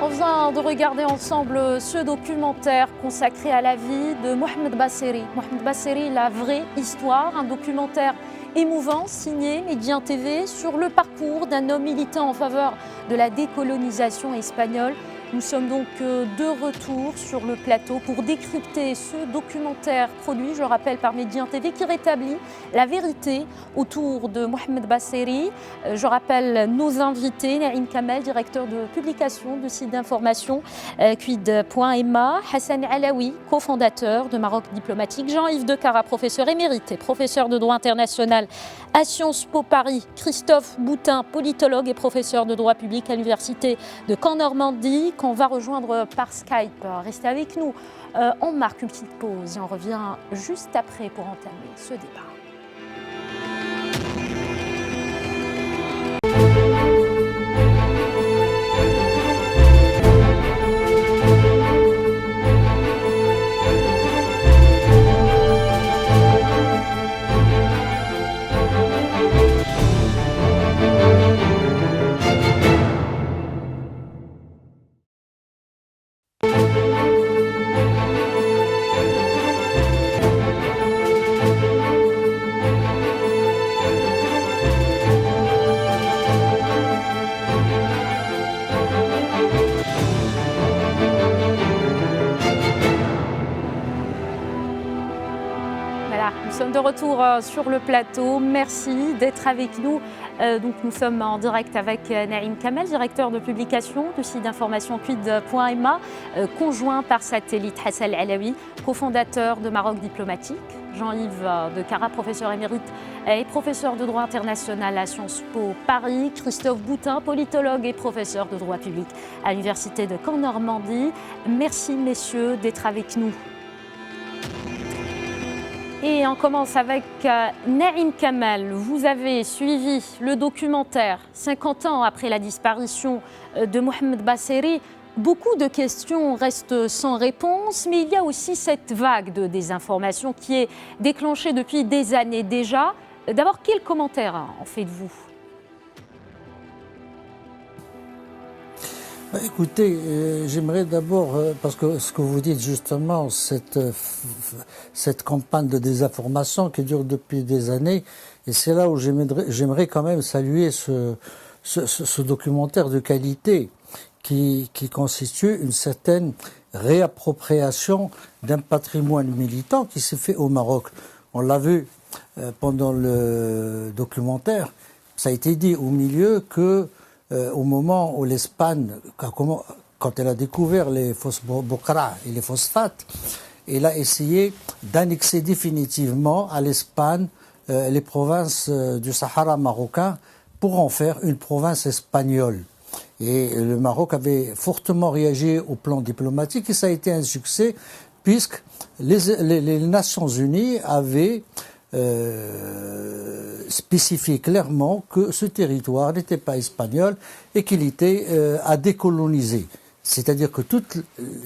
On vient de regarder ensemble ce documentaire consacré à la vie de Mohamed Basseri. Mohamed Basseri, la vraie histoire, un documentaire émouvant signé Médien TV sur le parcours d'un homme militant en faveur de la décolonisation espagnole. Nous sommes donc de retour sur le plateau pour décrypter ce documentaire produit, je rappelle, par Médien TV qui rétablit la vérité autour de Mohamed Basseri. Je rappelle nos invités, Naïm Kamel, directeur de publication du site d'information Quid.ma, Hassan Alaoui, cofondateur de Maroc Diplomatique, Jean-Yves Decara, professeur émérite et professeur de droit international à Sciences Po Paris, Christophe Boutin, politologue et professeur de droit public à l'université de Caen-Normandie, qu'on va rejoindre par Skype. Restez avec nous, on marque une petite pause et on revient juste après pour entamer ce débat. De retour sur le plateau, merci d'être avec nous. Donc nous sommes en direct avec Naïm Kamel, directeur de publication du site d'information Quid.ma, conjoint par satellite Hassan Alaoui, cofondateur de Maroc Diplomatique, Jean-Yves Decara, professeur émérite et professeur de droit international à Sciences Po Paris, Christophe Boutin, politologue et professeur de droit public à l'université de Caen-Normandie. Merci messieurs d'être avec nous. Et on commence avec Naïm Kamel. Vous avez suivi le documentaire 50 ans après la disparition de Mohamed Basseri. Beaucoup de questions restent sans réponse, mais il y a aussi cette vague de désinformation qui est déclenchée depuis des années déjà. D'abord, quel commentaire en faites-vous ? Écoutez, j'aimerais d'abord, parce que ce que vous dites justement, cette campagne de désinformation qui dure depuis des années, et c'est là où j'aimerais quand même saluer ce documentaire de qualité qui constitue une certaine réappropriation d'un patrimoine militant qui s'est fait au Maroc. On l'a vu pendant le documentaire, ça a été dit au milieu que au moment où l'Espagne, quand elle a découvert les Bokra et les phosphates, elle a essayé d'annexer définitivement à l'Espagne les provinces du Sahara marocain pour en faire une province espagnole. Et le Maroc avait fortement réagi au plan diplomatique et ça a été un succès puisque les Nations Unies avaient spécifier clairement que ce territoire n'était pas espagnol et qu'il était à décoloniser. C'est-à-dire que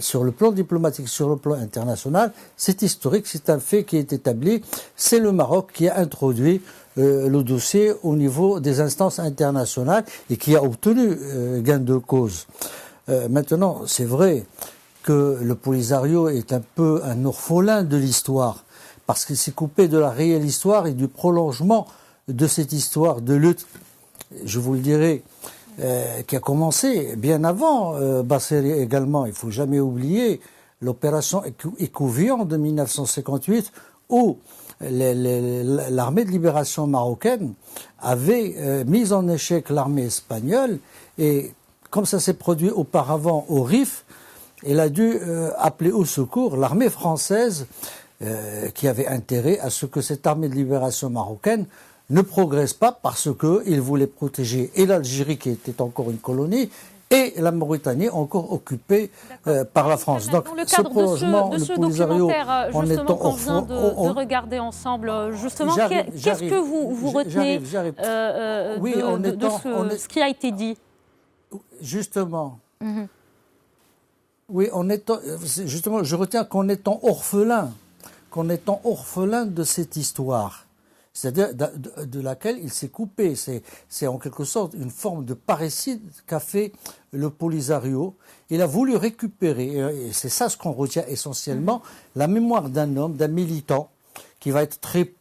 sur le plan diplomatique, sur le plan international, c'est historique, c'est un fait qui est établi. C'est le Maroc qui a introduit le dossier au niveau des instances internationales et qui a obtenu gain de cause. Maintenant, c'est vrai que le Polisario est un peu un orphelin de l'histoire, parce qu'il s'est coupé de la réelle histoire et du prolongement de cette histoire de lutte, je vous le dirai, qui a commencé bien avant Basseri également. Il ne faut jamais oublier l'opération Écouvillon de 1958 où l'armée de libération marocaine avait mis en échec l'armée espagnole et comme ça s'est produit auparavant au Rif, elle a dû appeler au secours l'armée française qui avait intérêt à ce que cette armée de libération marocaine ne progresse pas parce qu'il voulait protéger et l'Algérie qui était encore une colonie et la Mauritanie encore occupée par la France. Donc ce prolongement, de ce documentaire justement qu'on vient de regarder ensemble, justement, qu'est-ce que vous retenez de ce qui a été dit ? Justement. Oui, justement, je retiens qu'en étant orphelin de cette histoire, c'est-à-dire de laquelle il s'est coupé. C'est en quelque sorte une forme de parricide qu'a fait le Polisario. Il a voulu récupérer, et c'est ça ce qu'on retient essentiellement, la mémoire d'un homme, d'un militant, qui va être très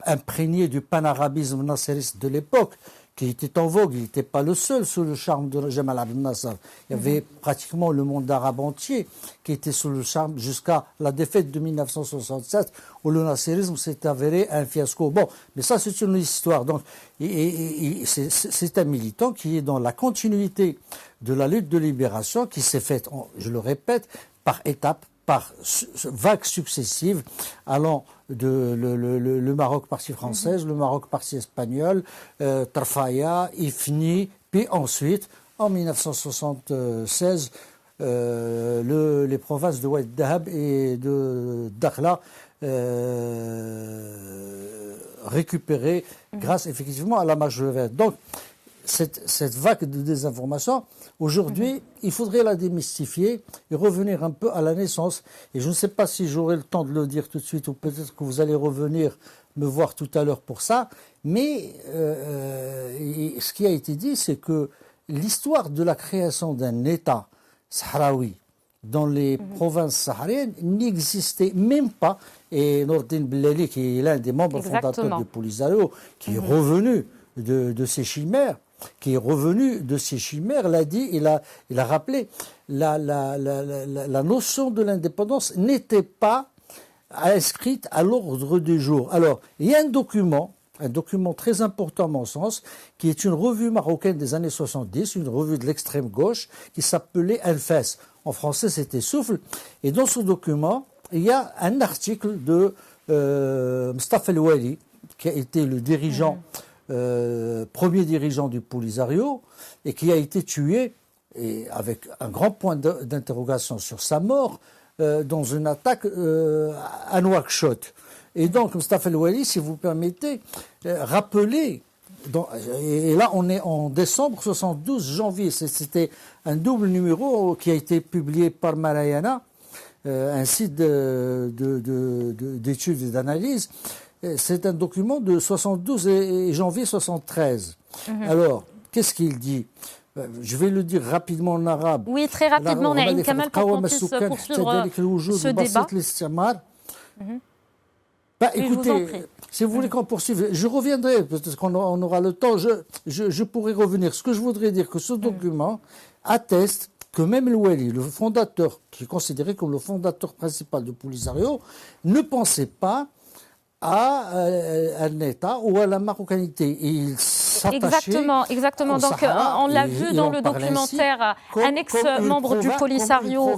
imprégné du panarabisme nassériste de l'époque, qui était en vogue. Il n'était pas le seul sous le charme de Jamal Abdel Nasser. Il y avait pratiquement le monde arabe entier qui était sous le charme jusqu'à la défaite de 1967 où le nasserisme s'est avéré un fiasco. Bon, mais ça c'est une histoire. Donc, c'est un militant qui est dans la continuité de la lutte de libération qui s'est faite, je le répète, par étapes, par vagues successives, allant de le Maroc partie française, le Maroc partie espagnole, Tarfaya, Ifni, puis ensuite, en 1976, les provinces de Oued Dahab et de Dakhla récupérées grâce effectivement à la majorité. Donc, cette vague de désinformation, aujourd'hui, il faudrait la démystifier et revenir un peu à la naissance. Et je ne sais pas si j'aurai le temps de le dire tout de suite ou peut-être que vous allez revenir me voir tout à l'heure pour ça. Mais ce qui a été dit, c'est que l'histoire de la création d'un État sahraoui dans les provinces sahariennes n'existait même pas. Et Nordine Bellali, qui est l'un des membres fondateurs du Polisario, qui est revenu de ces chimères, l'a dit, il a rappelé, la notion de l'indépendance n'était pas inscrite à l'ordre du jour. Alors, il y a un document très important à mon sens, qui est une revue marocaine des années 70, une revue de l'extrême gauche, qui s'appelait Elfes. En français, c'était Souffle. Et dans ce document, il y a un article de Mustafa El Wali, qui a été le dirigeant premier dirigeant du Polisario et qui a été tué, et avec un grand point d'interrogation sur sa mort, dans une attaque à Nouakchott. Et donc, Mustafa El Wali, si vous permettez, rappeler, et là on est en décembre 72, janvier, c'était un double numéro qui a été publié par Marayana, un site d'études et d'analyse. C'est un document de 72 et janvier 73. Alors, qu'est-ce qu'il dit? Je vais le dire rapidement en arabe. Oui, très rapidement, Naïm Kamal, pour qu'on puisse poursuivre ce débat. Écoutez, si vous voulez qu'on poursuive, je reviendrai, peut-être qu'on aura le temps, je pourrai revenir. Ce que je voudrais dire, que ce document atteste que même El Wali, le fondateur, qui est considéré comme le fondateur principal du Polisario, ne pensait pas à un État ou à la marocanité. Et il s'attachait Exactement. Donc, on l'a vu dans le documentaire, un ex-membre du Polisario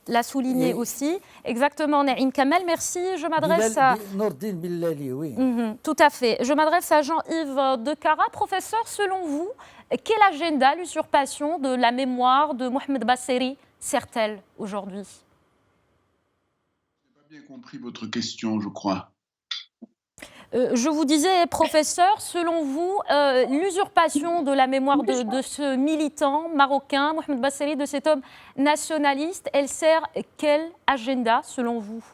l'a souligné aussi. Exactement, Naïm Kamal. Merci. Je m'adresse à... Nordine Bellali, oui. Tout à fait. Je m'adresse à Jean-Yves Decara. Professeur, selon vous, quel agenda l'usurpation de la mémoire de Mohamed Basseri sert-elle aujourd'hui? Je n'ai pas bien compris votre question, je crois. Je vous disais, professeur, selon vous, l'usurpation de la mémoire de ce militant marocain, Mohamed Basseri, de cet homme nationaliste, elle sert quel agenda, selon vous?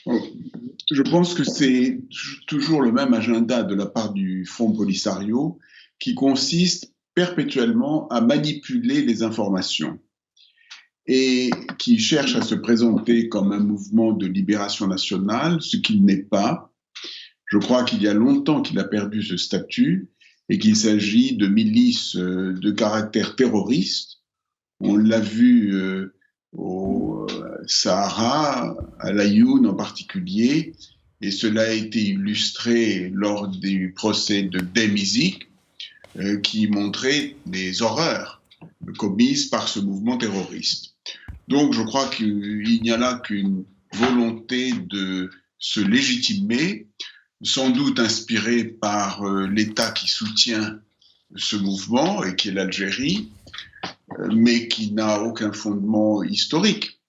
Je pense que c'est toujours le même agenda de la part du Front Polisario, qui consiste perpétuellement à manipuler les informations et qui cherche à se présenter comme un mouvement de libération nationale, ce qu'il n'est pas. Je crois qu'il y a longtemps qu'il a perdu ce statut et qu'il s'agit de milices de caractère terroriste. On l'a vu au Sahara, à l'Ayoun en particulier, et cela a été illustré lors du procès de Demizik, qui montrait les horreurs commises par ce mouvement terroriste. Donc je crois qu'il n'y a là qu'une volonté de se légitimer, sans doute inspirée par l'État qui soutient ce mouvement et qui est l'Algérie, mais qui n'a aucun fondement historique.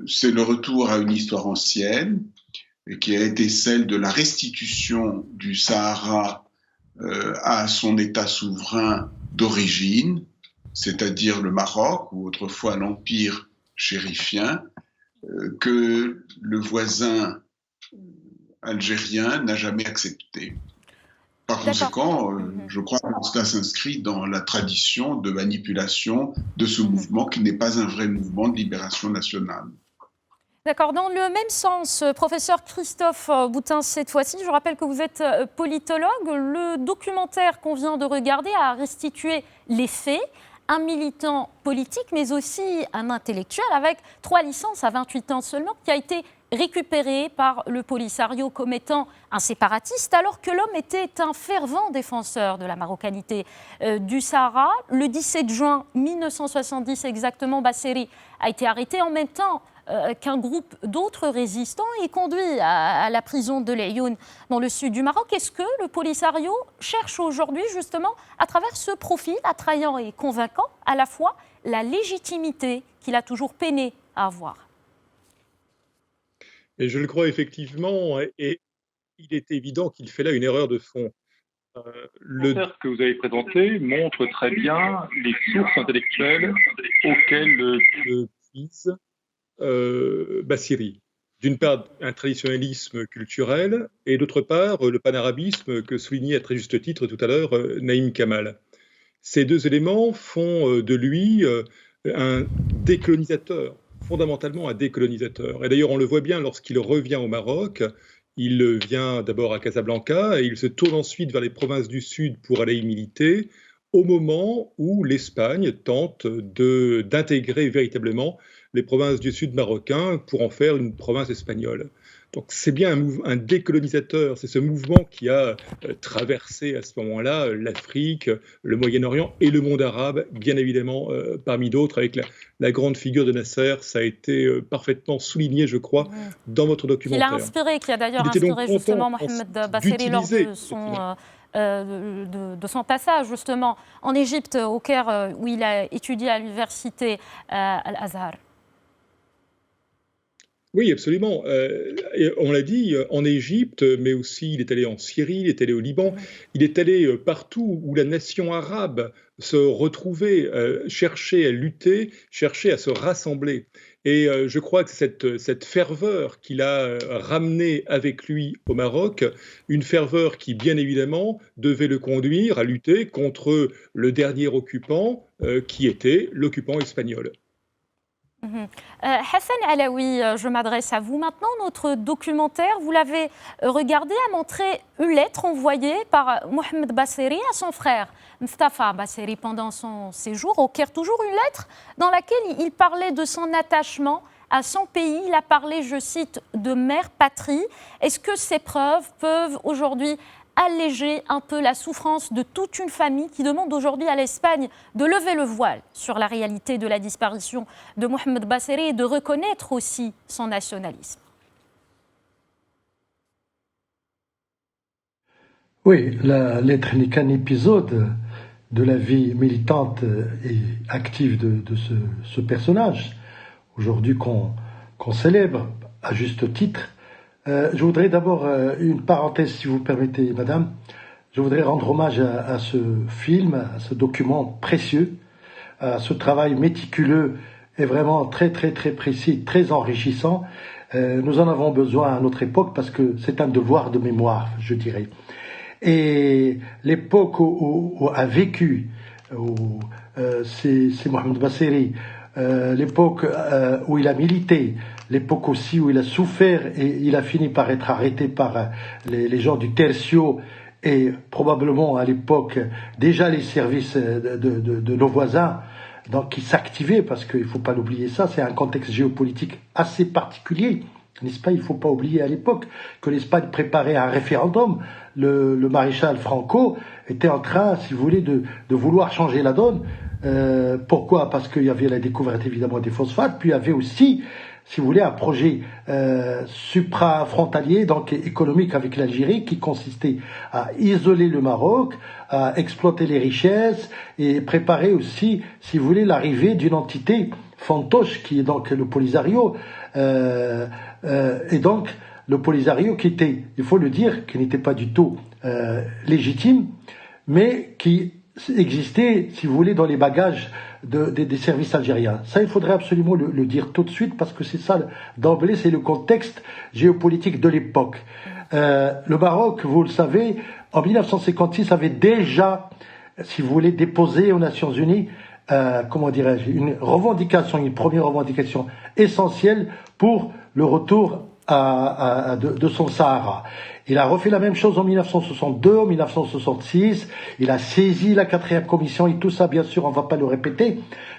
C'est le retour à une histoire ancienne qui a été celle de la restitution du Sahara à son État souverain d'origine, c'est-à-dire le Maroc, ou autrefois l'Empire chérifien, que le voisin algérien n'a jamais accepté. Par conséquent, je crois que cela s'inscrit dans la tradition de manipulation de ce mouvement qui n'est pas un vrai mouvement de libération nationale. D'accord. Dans le même sens, professeur Christophe Boutin, cette fois-ci, je rappelle que vous êtes politologue. Le documentaire qu'on vient de regarder a restitué les faits. Un militant politique, mais aussi un intellectuel avec 3 licences à 28 ans seulement, qui a été récupéré par le Polisario comme étant un séparatiste, alors que l'homme était un fervent défenseur de la marocanité du Sahara. Le 17 juin 1970 exactement, Basseri a été arrêté en même temps qu'un groupe d'autres résistants et conduit à la prison de Laayoune dans le sud du Maroc. Est-ce que le Polisario cherche aujourd'hui justement, à travers ce profil attrayant et convaincant, à la fois la légitimité qu'il a toujours peiné à avoir? Et je le crois effectivement, et il est évident qu'il fait là une erreur de fond. Le documentaire que vous avez présenté montre très bien les sources intellectuelles auxquelles puise Basseri. D'une part, un traditionnalisme culturel, et d'autre part, le panarabisme que soulignait à très juste titre tout à l'heure Naïm Kamal. Ces deux éléments font de lui un décolonisateur, fondamentalement un décolonisateur. Et d'ailleurs, on le voit bien lorsqu'il revient au Maroc. Il vient d'abord à Casablanca et il se tourne ensuite vers les provinces du Sud pour aller y militer, au moment où l'Espagne tente d'intégrer véritablement les provinces du Sud marocain pour en faire une province espagnole. Donc c'est bien un décolonisateur, c'est ce mouvement qui a traversé à ce moment-là l'Afrique, le Moyen-Orient et le monde arabe, bien évidemment, parmi d'autres, avec la grande figure de Nasser. Ça a été parfaitement souligné, je crois, dans votre documentaire. Il a inspiré, qui a d'ailleurs inspiré justement Mohamed Basseri lors de son passage justement en Égypte, au Caire, où il a étudié à l'université Al-Azhar. Oui, absolument. On l'a dit, en Égypte, mais aussi il est allé en Syrie, il est allé au Liban, il est allé partout où la nation arabe se retrouvait, cherchait à lutter, cherchait à se rassembler. Et je crois que cette ferveur qu'il a ramenée avec lui au Maroc, une ferveur qui, bien évidemment, devait le conduire à lutter contre le dernier occupant, qui était l'occupant espagnol. Hassan Alaoui, je m'adresse à vous maintenant. Notre documentaire, vous l'avez regardé, a montré une lettre envoyée par Mohamed Basseri à son frère Mustafa Basseri pendant son séjour au Caire. Toujours une lettre dans laquelle il parlait de son attachement à son pays. Il a parlé, je cite, de mère patrie. Est-ce que ces preuves peuvent aujourd'hui alléger un peu la souffrance de toute une famille qui demande aujourd'hui à l'Espagne de lever le voile sur la réalité de la disparition de Mohamed Basseri et de reconnaître aussi son nationalisme? Oui, la lettre n'est qu'un épisode de la vie militante et active de ce personnage, aujourd'hui qu'on célèbre à juste titre. Je voudrais d'abord, une parenthèse si vous permettez, madame, je voudrais rendre hommage à ce film, à ce document précieux, à ce travail méticuleux et vraiment très très très précis, très enrichissant. Nous en avons besoin à notre époque parce que c'est un devoir de mémoire, je dirais. Et l'époque où a vécu, c'est Mohamed Basseri, l'époque où il a milité, l'époque aussi où il a souffert et il a fini par être arrêté par les gens du Tercio et probablement à l'époque déjà les services de nos voisins donc, qui s'activaient, parce qu'il ne faut pas l'oublier ça, c'est un contexte géopolitique assez particulier, n'est-ce pas? Il ne faut pas oublier à l'époque que l'Espagne préparait un référendum. Le maréchal Franco était en train, si vous voulez, de vouloir changer la donne. Pourquoi? Parce qu'il y avait la découverte évidemment des phosphates, puis il y avait aussi, si vous voulez, un projet supra-frontalier, donc économique avec l'Algérie, qui consistait à isoler le Maroc, à exploiter les richesses et préparer aussi, si vous voulez, l'arrivée d'une entité fantoche qui est donc le Polisario, et donc le Polisario qui était, il faut le dire, qui n'était pas du tout légitime, mais qui existait, si vous voulez, dans les bagages des services algériens. Ça, il faudrait absolument le dire tout de suite, parce que c'est ça, d'emblée, c'est le contexte géopolitique de l'époque. Le Maroc, vous le savez, en 1956 avait déjà, si vous voulez, déposé aux Nations Unies, comment dirais-je, une première revendication essentielle pour le retour de son Sahara. Il a refait la même chose en 1962, en 1966. Il a saisi la 4e commission et tout ça, bien sûr, on ne va pas le répéter.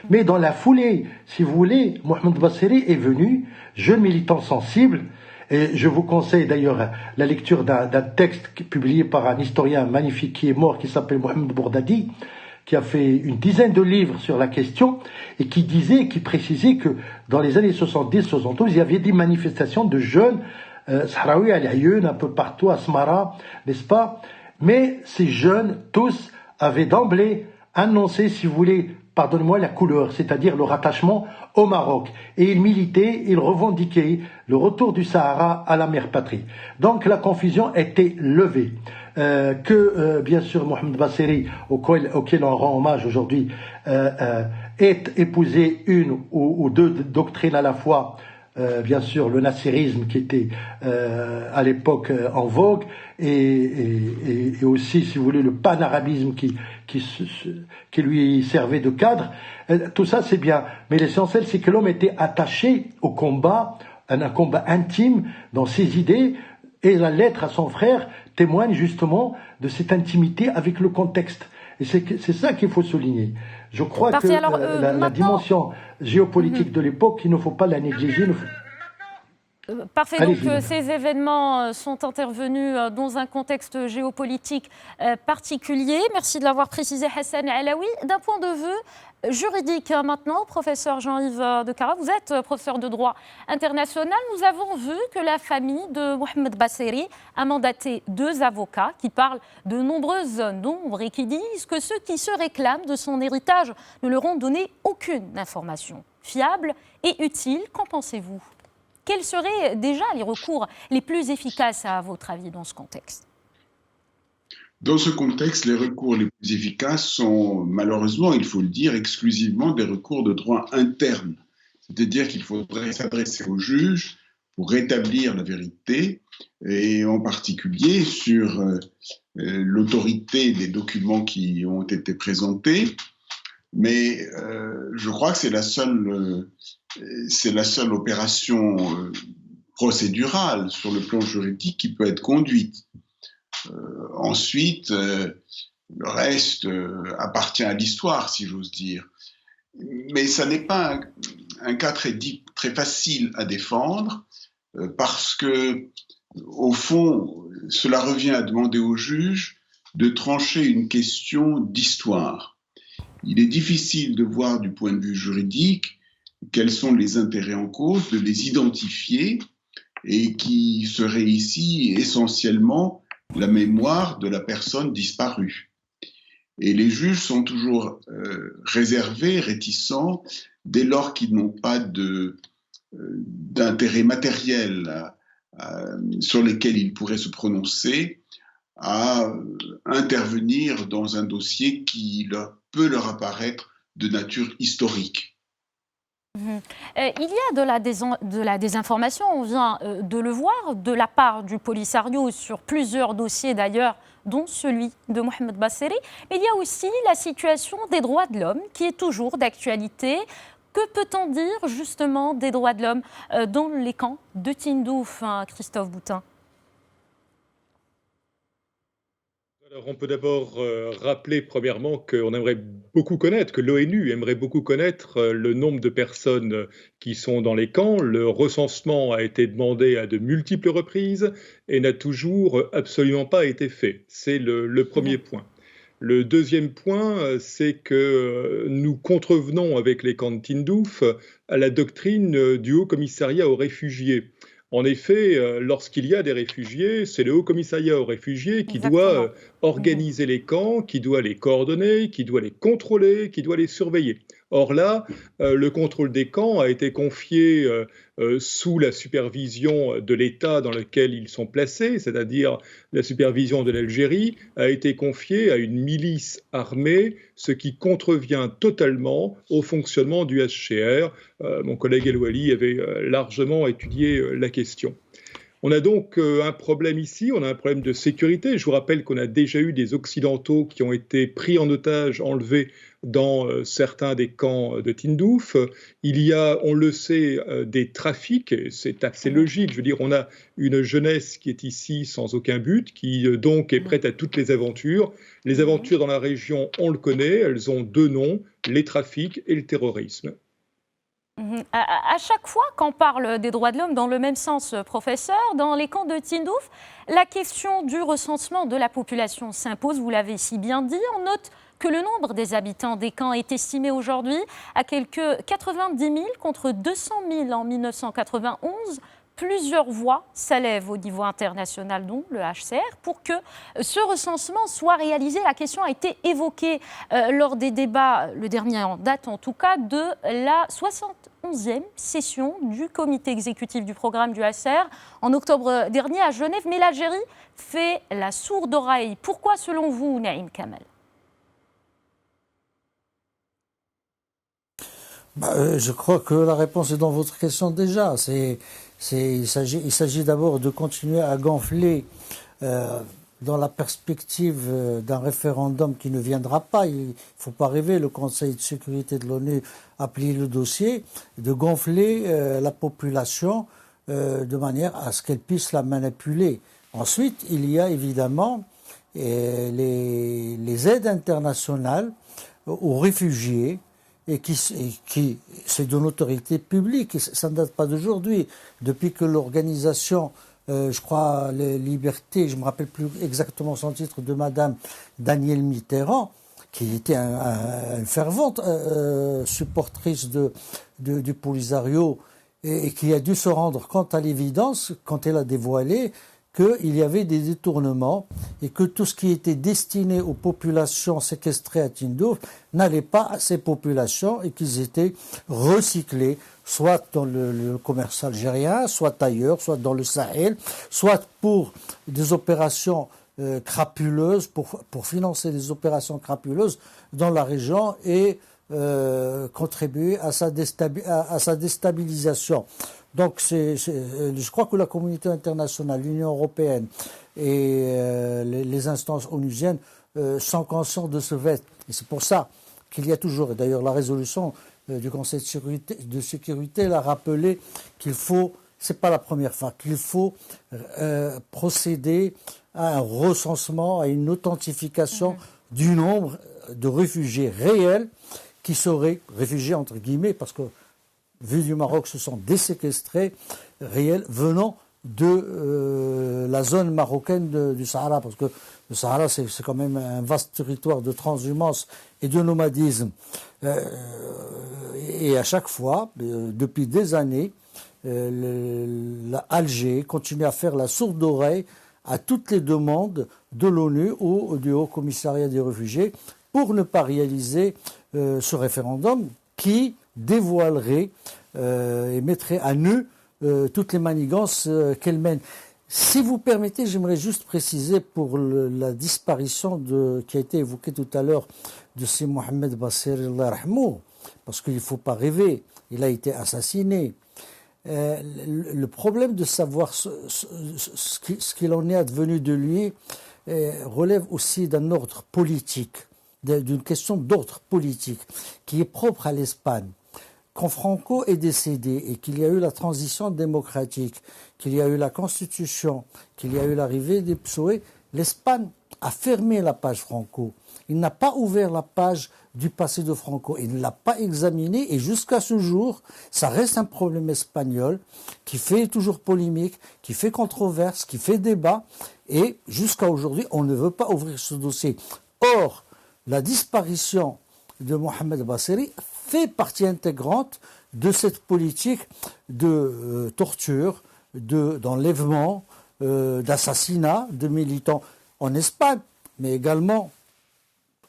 Mais dans la foulée, si vous voulez, Mohamed Basseri est venu, jeune militant sensible. Et je vous conseille d'ailleurs la lecture d'un texte publié par un historien magnifique qui est mort, qui s'appelle Mohamed Bourdadi, qui a fait une dizaine de livres sur la question et qui précisait que dans les années 70-72, il y avait des manifestations de jeunes Sahraouis, à l'Aïeun, un peu partout, à Smara, n'est-ce pas? Mais ces jeunes, tous, avaient d'emblée annoncé, si vous voulez, pardonnez-moi, la couleur, c'est-à-dire leur attachement au Maroc. Et ils militaient, ils revendiquaient le retour du Sahara à la mère patrie. Donc la confusion était levée. Bien sûr, Mohamed Basseri, auquel on rend hommage aujourd'hui, ait épousé une ou deux doctrines à la fois. Bien sûr, le nasserisme qui était à l'époque en vogue et aussi, si vous voulez, le panarabisme qui lui servait de cadre. Tout ça, c'est bien. Mais l'essentiel, c'est que l'homme était attaché au combat, un combat intime dans ses idées. Et la lettre à son frère témoigne justement de cette intimité avec le contexte. Et c'est ça qu'il faut souligner. Je crois que la dimension géopolitique de l'époque, il ne faut pas la négliger. Parfait, donc ces événements sont intervenus dans un contexte géopolitique particulier. Merci de l'avoir précisé, Hassan Alaoui. D'un point de vue juridique maintenant, professeur Jean-Yves de Cara, vous êtes professeur de droit international. Nous avons vu que la famille de Mohamed Basseri a mandaté 2 avocats qui parlent de nombreuses zones d'ombre et qui disent que ceux qui se réclament de son héritage ne leur ont donné aucune information fiable et utile. Qu'en pensez-vous ? Quels seraient déjà les recours les plus efficaces à votre avis dans ce contexte ? Dans ce contexte, les recours les plus efficaces sont, malheureusement, il faut le dire, exclusivement des recours de droit interne. C'est-à-dire qu'il faudrait s'adresser au juge pour rétablir la vérité, et en particulier sur l'autorité des documents qui ont été présentés. Mais je crois que c'est la seule opération procédurale sur le plan juridique qui peut être conduite. Ensuite, le reste appartient à l'histoire, si j'ose dire. Mais ça n'est pas un cas très facile à défendre parce que, au fond, cela revient à demander au juge de trancher une question d'histoire. Il est difficile de voir du point de vue juridique quels sont les intérêts en cause, de les identifier et qui seraient ici essentiellement la mémoire de la personne disparue. Et les juges sont toujours réservés, réticents, dès lors qu'ils n'ont pas d'intérêt matériel sur lesquels ils pourraient se prononcer, à intervenir dans un dossier qui peut leur apparaître de nature historique. Il y a de la désinformation, on vient de le voir, de la part du Polisario sur plusieurs dossiers d'ailleurs, dont celui de Mohamed Basseri. Mais il y a aussi la situation des droits de l'homme qui est toujours d'actualité. Que peut-on dire justement des droits de l'homme dans les camps de Tindouf, Christophe Boutin ? Alors, on peut d'abord rappeler premièrement qu'on aimerait beaucoup connaître, que l'ONU aimerait beaucoup connaître le nombre de personnes qui sont dans les camps. Le recensement a été demandé à de multiples reprises et n'a toujours absolument pas été fait. C'est le premier point. Le deuxième point, c'est que nous contrevenons avec les camps de Tindouf à la doctrine du Haut Commissariat aux réfugiés. En effet, lorsqu'il y a des réfugiés, c'est le Haut Commissariat aux réfugiés qui doit organiser les camps, qui doit les coordonner, qui doit les contrôler, qui doit les surveiller. Or là, le contrôle des camps a été confié sous la supervision de l'État dans lequel ils sont placés, c'est-à-dire la supervision de l'Algérie, a été confié à une milice armée, ce qui contrevient totalement au fonctionnement du HCR. Mon collègue El Wali avait largement étudié la question. On a donc un problème ici, on a un problème de sécurité. Je vous rappelle qu'on a déjà eu des Occidentaux qui ont été pris en otage, enlevés dans certains des camps de Tindouf. Il y a, on le sait, des trafics, c'est assez logique. Je veux dire, on a une jeunesse qui est ici sans aucun but, qui donc est prête à toutes les aventures. Les aventures dans la région, on le connaît, elles ont deux noms, les trafics et le terrorisme. À chaque fois qu'on parle des droits de l'homme, dans le même sens, professeur, dans les camps de Tindouf, la question du recensement de la population s'impose, vous l'avez si bien dit. On note que le nombre des habitants des camps est estimé aujourd'hui à quelques 90 000 contre 200 000 en 1991. Plusieurs voix s'élèvent au niveau international, dont le HCR, pour que ce recensement soit réalisé. La question a été évoquée lors des débats, le dernier en date en tout cas, de la 71e session du comité exécutif du programme du HCR en octobre dernier à Genève. Mais l'Algérie fait la sourde oreille. Pourquoi, selon vous, Naïm Kamal ? Je crois que la réponse est dans votre question déjà. Il s'agit d'abord de continuer à gonfler dans la perspective d'un référendum qui ne viendra pas. Il ne faut pas rêver, le Conseil de sécurité de l'ONU a plié le dossier, de gonfler la population de manière à ce qu'elle puisse la manipuler. Ensuite, il y a évidemment les aides internationales aux réfugiés, et qui c'est de l'autorité publique, et ça ne date pas d'aujourd'hui. Depuis que l'organisation, je crois, les Libertés, je ne me rappelle plus exactement son titre, de Madame Danielle Mitterrand, qui était une fervente supportrice du Polisario, et qui a dû se rendre compte à l'évidence, quand elle a dévoilé, qu'il y avait des détournements et que tout ce qui était destiné aux populations séquestrées à Tindouf n'allait pas à ces populations et qu'ils étaient recyclés, soit dans le commerce algérien, soit ailleurs, soit dans le Sahel, soit pour des opérations crapuleuses, pour financer des opérations crapuleuses dans la région et contribuer à sa déstabilisation. Donc, je crois que la communauté internationale, l'Union européenne et les instances onusiennes sont conscients de ce fait. Et c'est pour ça qu'il y a toujours, et d'ailleurs la résolution du Conseil de sécurité l'a rappelé, qu'il faut, c'est pas la première fois, qu'il faut procéder à un recensement, à une authentification du nombre de réfugiés réels qui seraient réfugiés entre guillemets, parce que vu du Maroc, ce sont des séquestrés réels venant de la zone marocaine du Sahara, parce que le Sahara, c'est quand même un vaste territoire de transhumance et de nomadisme. Et à chaque fois, depuis des années, Alger continue à faire la sourde oreille à toutes les demandes de l'ONU ou du Haut Commissariat des réfugiés pour ne pas réaliser ce référendum qui dévoilerait et mettrait à nu toutes les manigances qu'elle mène. Si vous permettez, j'aimerais juste préciser pour la disparition qui a été évoquée tout à l'heure de C. Mohamed Basseri, parce qu'il ne faut pas rêver, il a été assassiné. Le problème de savoir ce qu'il en est advenu de lui relève aussi d'un ordre politique, d'une question d'ordre politique qui est propre à l'Espagne. Quand Franco est décédé et qu'il y a eu la transition démocratique, qu'il y a eu la Constitution, qu'il y a eu l'arrivée des PSOE, l'Espagne a fermé la page Franco. Il n'a pas ouvert la page du passé de Franco. Il ne l'a pas examiné et jusqu'à ce jour, ça reste un problème espagnol qui fait toujours polémique, qui fait controverse, qui fait débat. Et jusqu'à aujourd'hui, on ne veut pas ouvrir ce dossier. Or, la disparition de Mohamed Basseri fait partie intégrante de cette politique de torture, d'enlèvement, d'assassinat de militants en Espagne, mais également,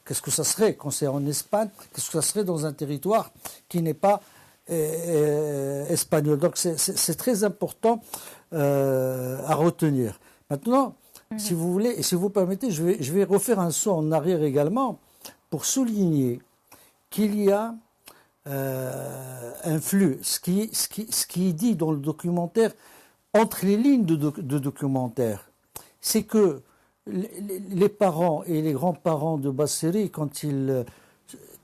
qu'est-ce que ça serait quand c'est en Espagne, qu'est-ce que ça serait dans un territoire qui n'est pas espagnol. Donc c'est très important à retenir. Maintenant, si vous voulez, et si vous permettez, je vais refaire un saut en arrière également pour souligner qu'il y a un flux. Ce qui est dit dans le documentaire entre les lignes de documentaire, c'est que les parents et les grands-parents de Bassiri, quand ils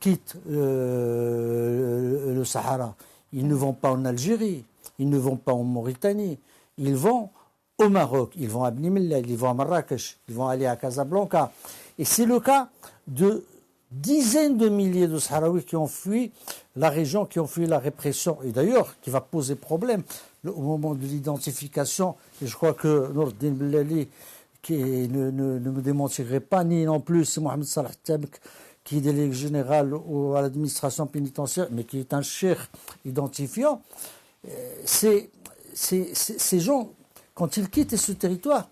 quittent le Sahara, ils ne vont pas en Algérie, ils ne vont pas en Mauritanie, ils vont au Maroc, ils vont à Bni Mellal, ils vont à Marrakech, ils vont aller à Casablanca. Et c'est le cas de dizaines de milliers de Sahraouis qui ont fui la région, qui ont fui la répression, et d'ailleurs qui va poser problème au moment de l'identification. Et je crois que Nourdine Bellali, qui ne me démentirait pas, ni non plus c'est Mohamed Salah Tabk, qui est délégué général à l'administration pénitentiaire, mais qui est un cheikh identifiant. Ces gens, quand ils quittent ce territoire,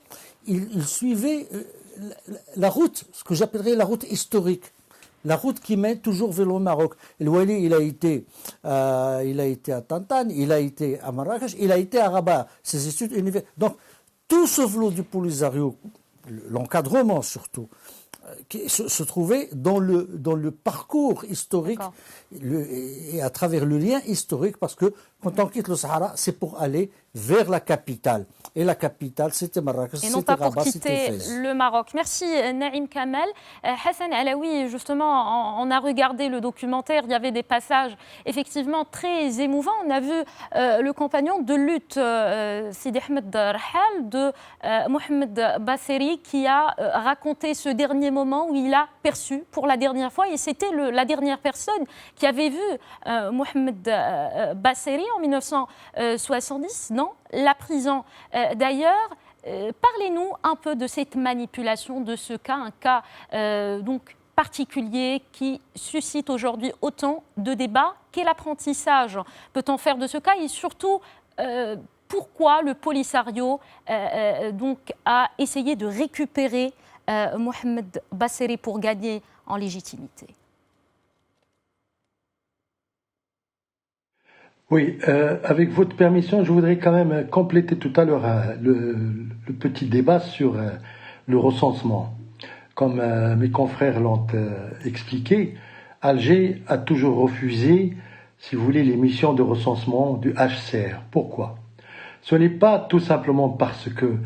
ils suivaient la route, ce que j'appellerais la route historique. La route qui mène toujours vers le Maroc. El Wali, il a été à Tantane, il a été à Marrakech, il a été à Rabat. Ses études universitaires. Donc, tout ce flot du Polisario, l'encadrement surtout, qui se trouvait dans le parcours historique et à travers le lien historique, parce que quand on quitte le Sahara, c'est pour aller vers la capitale. Et la capitale, c'était Marrakech, c'était Rabat, c'était Fès. Le Maroc. Merci Naïm Kamal. Hassan Alaoui, justement, on a regardé le documentaire, il y avait des passages effectivement très émouvants. On a vu le compagnon de lutte, Sidi Ahmed Rahal, de Mohamed Bassiri, qui a raconté ce dernier moment où il a perçu pour la dernière fois, et c'était la dernière personne qui avait vu Mohamed Bassiri en 1970 dans la prison. D'ailleurs, parlez-nous un peu de cette manipulation de ce cas, un cas donc particulier qui suscite aujourd'hui autant de débats. Quel apprentissage peut-on faire de ce cas, et surtout pourquoi le Polisario donc a essayé de récupérer Mohamed Bassiri pour gagner en légitimité? Oui, avec votre permission, je voudrais quand même compléter tout à l'heure le petit débat sur le recensement. Comme mes confrères l'ont expliqué, Alger a toujours refusé, si vous voulez, les missions de recensement du HCR. Pourquoi? Ce n'est pas tout simplement parce que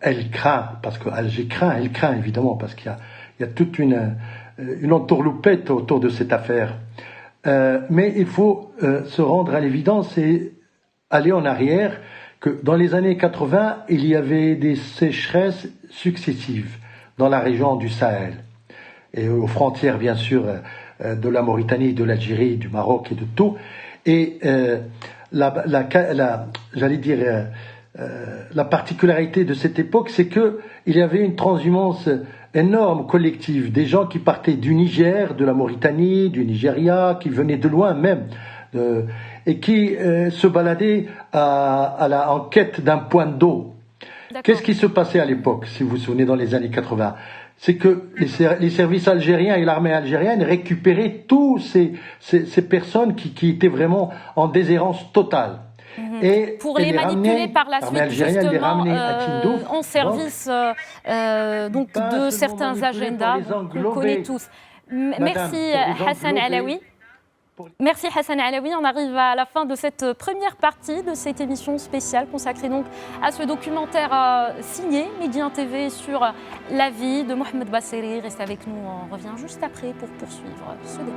elle craint, parce que Alger craint, elle craint évidemment, parce qu'il y a toute une entourloupette autour de cette affaire. Mais il faut se rendre à l'évidence et aller en arrière, que dans les années 80, il y avait des sécheresses successives dans la région du Sahel, et aux frontières bien sûr de la Mauritanie, de l'Algérie, du Maroc et de tout. Et j'allais dire, la particularité de cette époque, c'est que il y avait une transhumance énorme, collective, des gens qui partaient du Niger, de la Mauritanie, du Nigeria, qui venaient de loin même, et qui se baladaient en quête d'un point d'eau. Qu'est-ce qui se passait à l'époque, si vous vous souvenez, dans les années 80? C'est que les services algériens et l'armée algérienne récupéraient tous ces personnes qui étaient vraiment en déshérence totale. Et pour les manipuler par la suite, justement, en service donc de certains agendas qu'on connaît tous. Merci Hassan Alaoui. Merci Hassan Alaoui. On arrive à la fin de cette première partie de cette émission spéciale consacrée donc à ce documentaire signé Médien TV sur la vie de Mohamed Bassiri. Restez avec nous, on revient juste après pour poursuivre ce débat.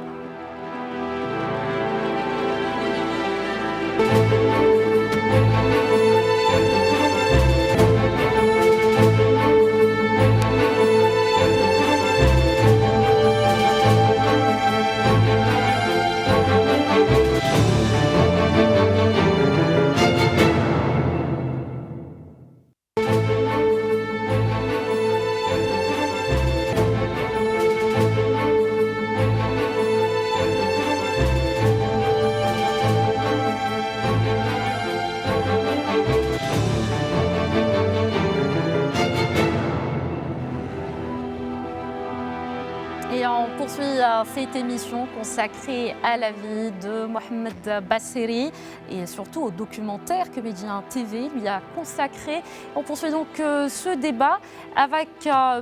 Cette émission consacrée à la vie de Mohamed Bassiri et surtout au documentaire que Médien TV lui a consacré. On poursuit donc ce débat avec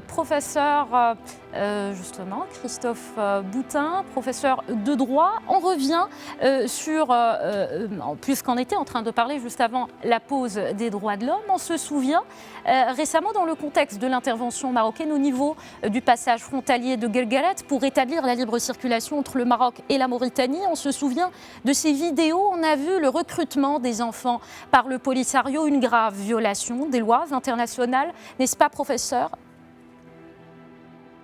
professeur justement, Christophe Boutin, professeur de droit. On revient puisqu'on était en train de parler juste avant la pause des droits de l'homme, on se souvient récemment dans le contexte de l'intervention marocaine au niveau du passage frontalier de Guerguerat pour rétablir la libre circulation entre le Maroc et la Mauritanie. On se souvient de ces vidéos, on a vu le recrutement des enfants par le Polisario, une grave violation des lois internationales, n'est-ce pas, professeur ?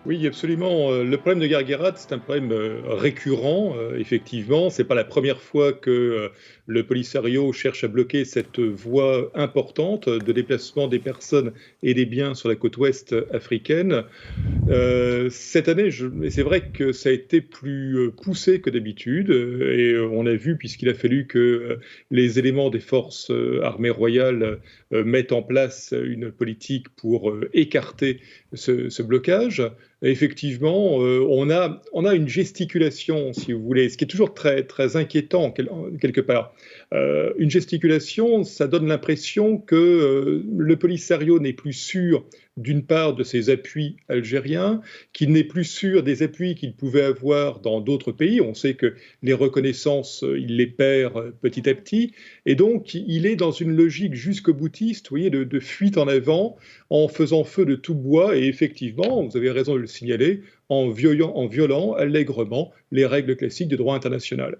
Oui, absolument. Le problème de Guerguerat, c'est un problème récurrent, effectivement. Ce n'est pas la première fois que le Polisario cherche à bloquer cette voie importante de déplacement des personnes et des biens sur la côte ouest africaine. Cette année, c'est vrai que ça a été plus poussé que d'habitude, et on a vu, puisqu'il a fallu que les éléments des forces armées royales mettent en place une politique pour écarter ce blocage. Effectivement, on a une gesticulation, si vous voulez, ce qui est toujours très, très inquiétant quelque part. Une gesticulation, ça donne l'impression que le Polisario n'est plus sûr, d'une part, de ses appuis algériens, qu'il n'est plus sûr des appuis qu'il pouvait avoir dans d'autres pays. On sait que les reconnaissances, il les perd petit à petit. Et donc, il est dans une logique jusqu'au-boutiste, vous voyez, de fuite en avant, en faisant feu de tout bois. Et effectivement, vous avez raison de le signaler, en violant allègrement les règles classiques du droit international.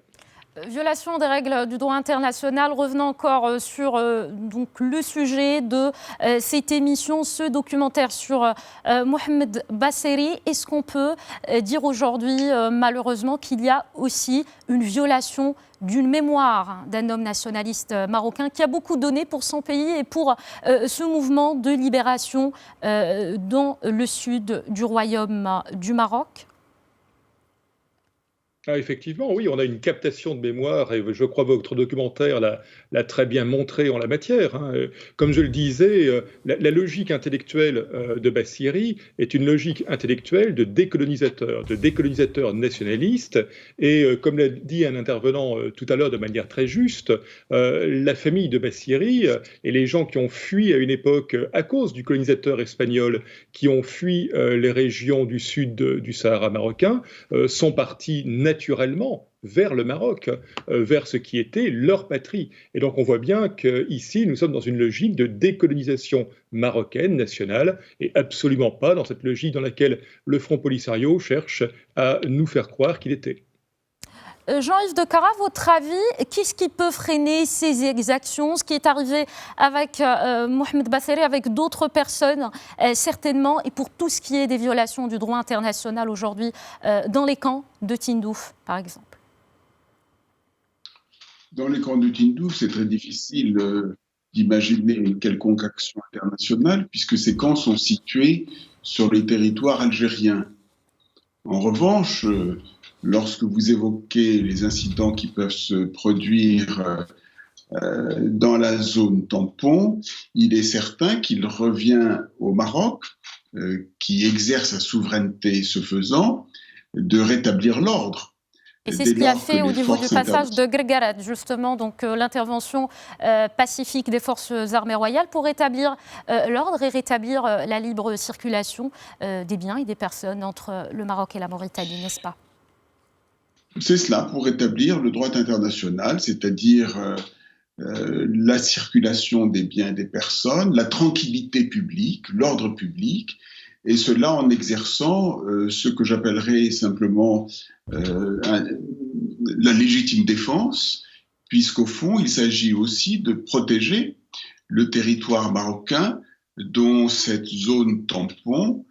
Violation des règles du droit international. Revenons encore sur donc le sujet de cette émission, ce documentaire sur Mohamed Basseri. Est-ce qu'on peut dire aujourd'hui, malheureusement, qu'il y a aussi une violation d'une mémoire d'un homme nationaliste marocain qui a beaucoup donné pour son pays et pour ce mouvement de libération dans le sud du royaume du Maroc ? Ah, effectivement, oui, on a une captation de mémoire et je crois que votre documentaire l'a très bien montré en la matière. Hein. Comme je le disais, la logique intellectuelle de Basseri est une logique intellectuelle de décolonisateur nationaliste. Et comme l'a dit un intervenant tout à l'heure de manière très juste, la famille de Basseri et les gens qui ont fui à une époque à cause du colonisateur espagnol, qui ont fui les régions du sud du Sahara marocain, sont partis naturellement vers le Maroc, vers ce qui était leur patrie. Et donc on voit bien qu'ici, nous sommes dans une logique de décolonisation marocaine, nationale, et absolument pas dans cette logique dans laquelle le Front Polisario cherche à nous faire croire qu'il était. Jean-Yves de Cara, votre avis, qu'est-ce qui peut freiner ces exactions ? Ce qui est arrivé avec Mohamed Basseri, avec d'autres personnes, certainement, et pour tout ce qui est des violations du droit international aujourd'hui dans les camps de Tindouf, par exemple. Dans les camps de Tindouf, c'est très difficile d'imaginer une quelconque action internationale, puisque ces camps sont situés sur les territoires algériens. En revanche, lorsque vous évoquez les incidents qui peuvent se produire dans la zone tampon, il est certain qu'il revient au Maroc, qui exerce sa souveraineté ce faisant, de rétablir l'ordre. Et c'est ce qu'il a fait au niveau du passage de Guerguerat, justement, donc l'intervention pacifique des forces armées royales pour rétablir l'ordre et rétablir la libre circulation des biens et des personnes entre le Maroc et la Mauritanie, n'est-ce pas ? C'est cela, pour rétablir le droit international, c'est-à-dire la circulation des biens et des personnes, la tranquillité publique, l'ordre public, et cela en exerçant ce que j'appellerais simplement la légitime défense, puisqu'au fond, il s'agit aussi de protéger le territoire marocain dont cette zone tampon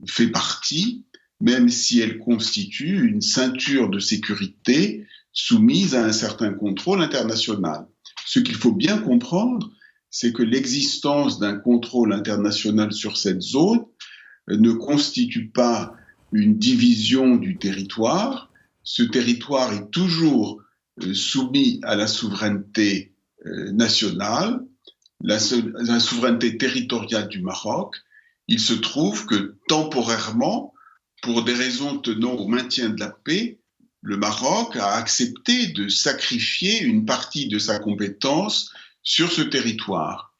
fait partie, même si elle constitue une ceinture de sécurité soumise à un certain contrôle international. Ce qu'il faut bien comprendre, c'est que l'existence d'un contrôle international sur cette zone ne constitue pas une division du territoire. Ce territoire est toujours soumis à la souveraineté nationale, la souveraineté territoriale du Maroc. Il se trouve que temporairement, pour des raisons tenant au maintien de la paix, le Maroc a accepté de sacrifier une partie de sa compétence sur ce territoire.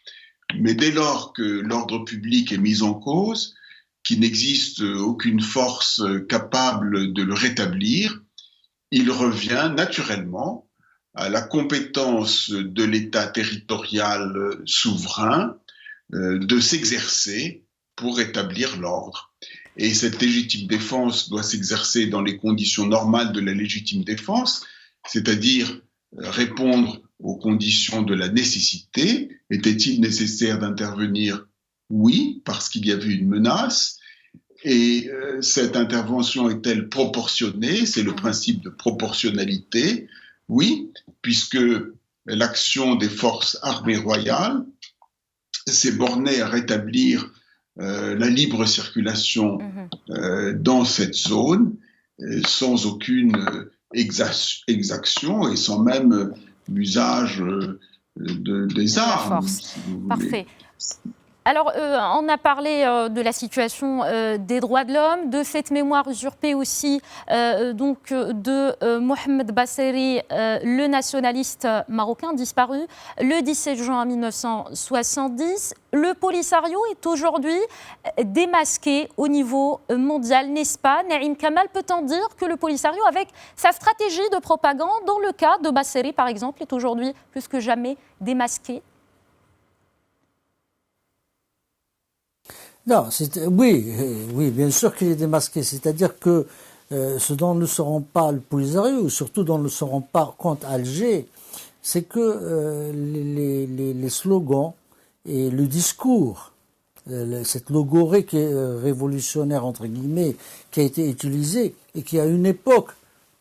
Mais dès lors que l'ordre public est mis en cause, qu'il n'existe aucune force capable de le rétablir, il revient naturellement à la compétence de l'État territorial souverain de s'exercer pour rétablir l'ordre. Et cette légitime défense doit s'exercer dans les conditions normales de la légitime défense, c'est-à-dire répondre aux conditions de la nécessité. Était-il nécessaire d'intervenir? Oui, parce qu'il y avait une menace. Et cette intervention est-elle proportionnée? C'est le principe de proportionnalité. Oui, puisque l'action des forces armées royales s'est bornée à rétablir la libre circulation dans cette zone sans aucune exaction et sans même l'usage des armes. Si parfait. Alors, on a parlé de la situation des droits de l'homme, de cette mémoire usurpée aussi de Mohamed Basseri, le nationaliste marocain disparu le 17 juin 1970. Le Polisario est aujourd'hui démasqué au niveau mondial, n'est-ce pas? Naïm Kamal, peut-on dire que le Polisario, avec sa stratégie de propagande, dans le cas de Basseri par exemple, est aujourd'hui plus que jamais démasqué? Non, oui, bien sûr qu'il est démasqué. C'est-à-dire que ce dont ne se rend pas le Polisario, ou surtout dont ne se rend pas compte Alger, c'est que les slogans et le discours, cette logorée qui est révolutionnaire, entre guillemets, qui a été utilisée et qui à une époque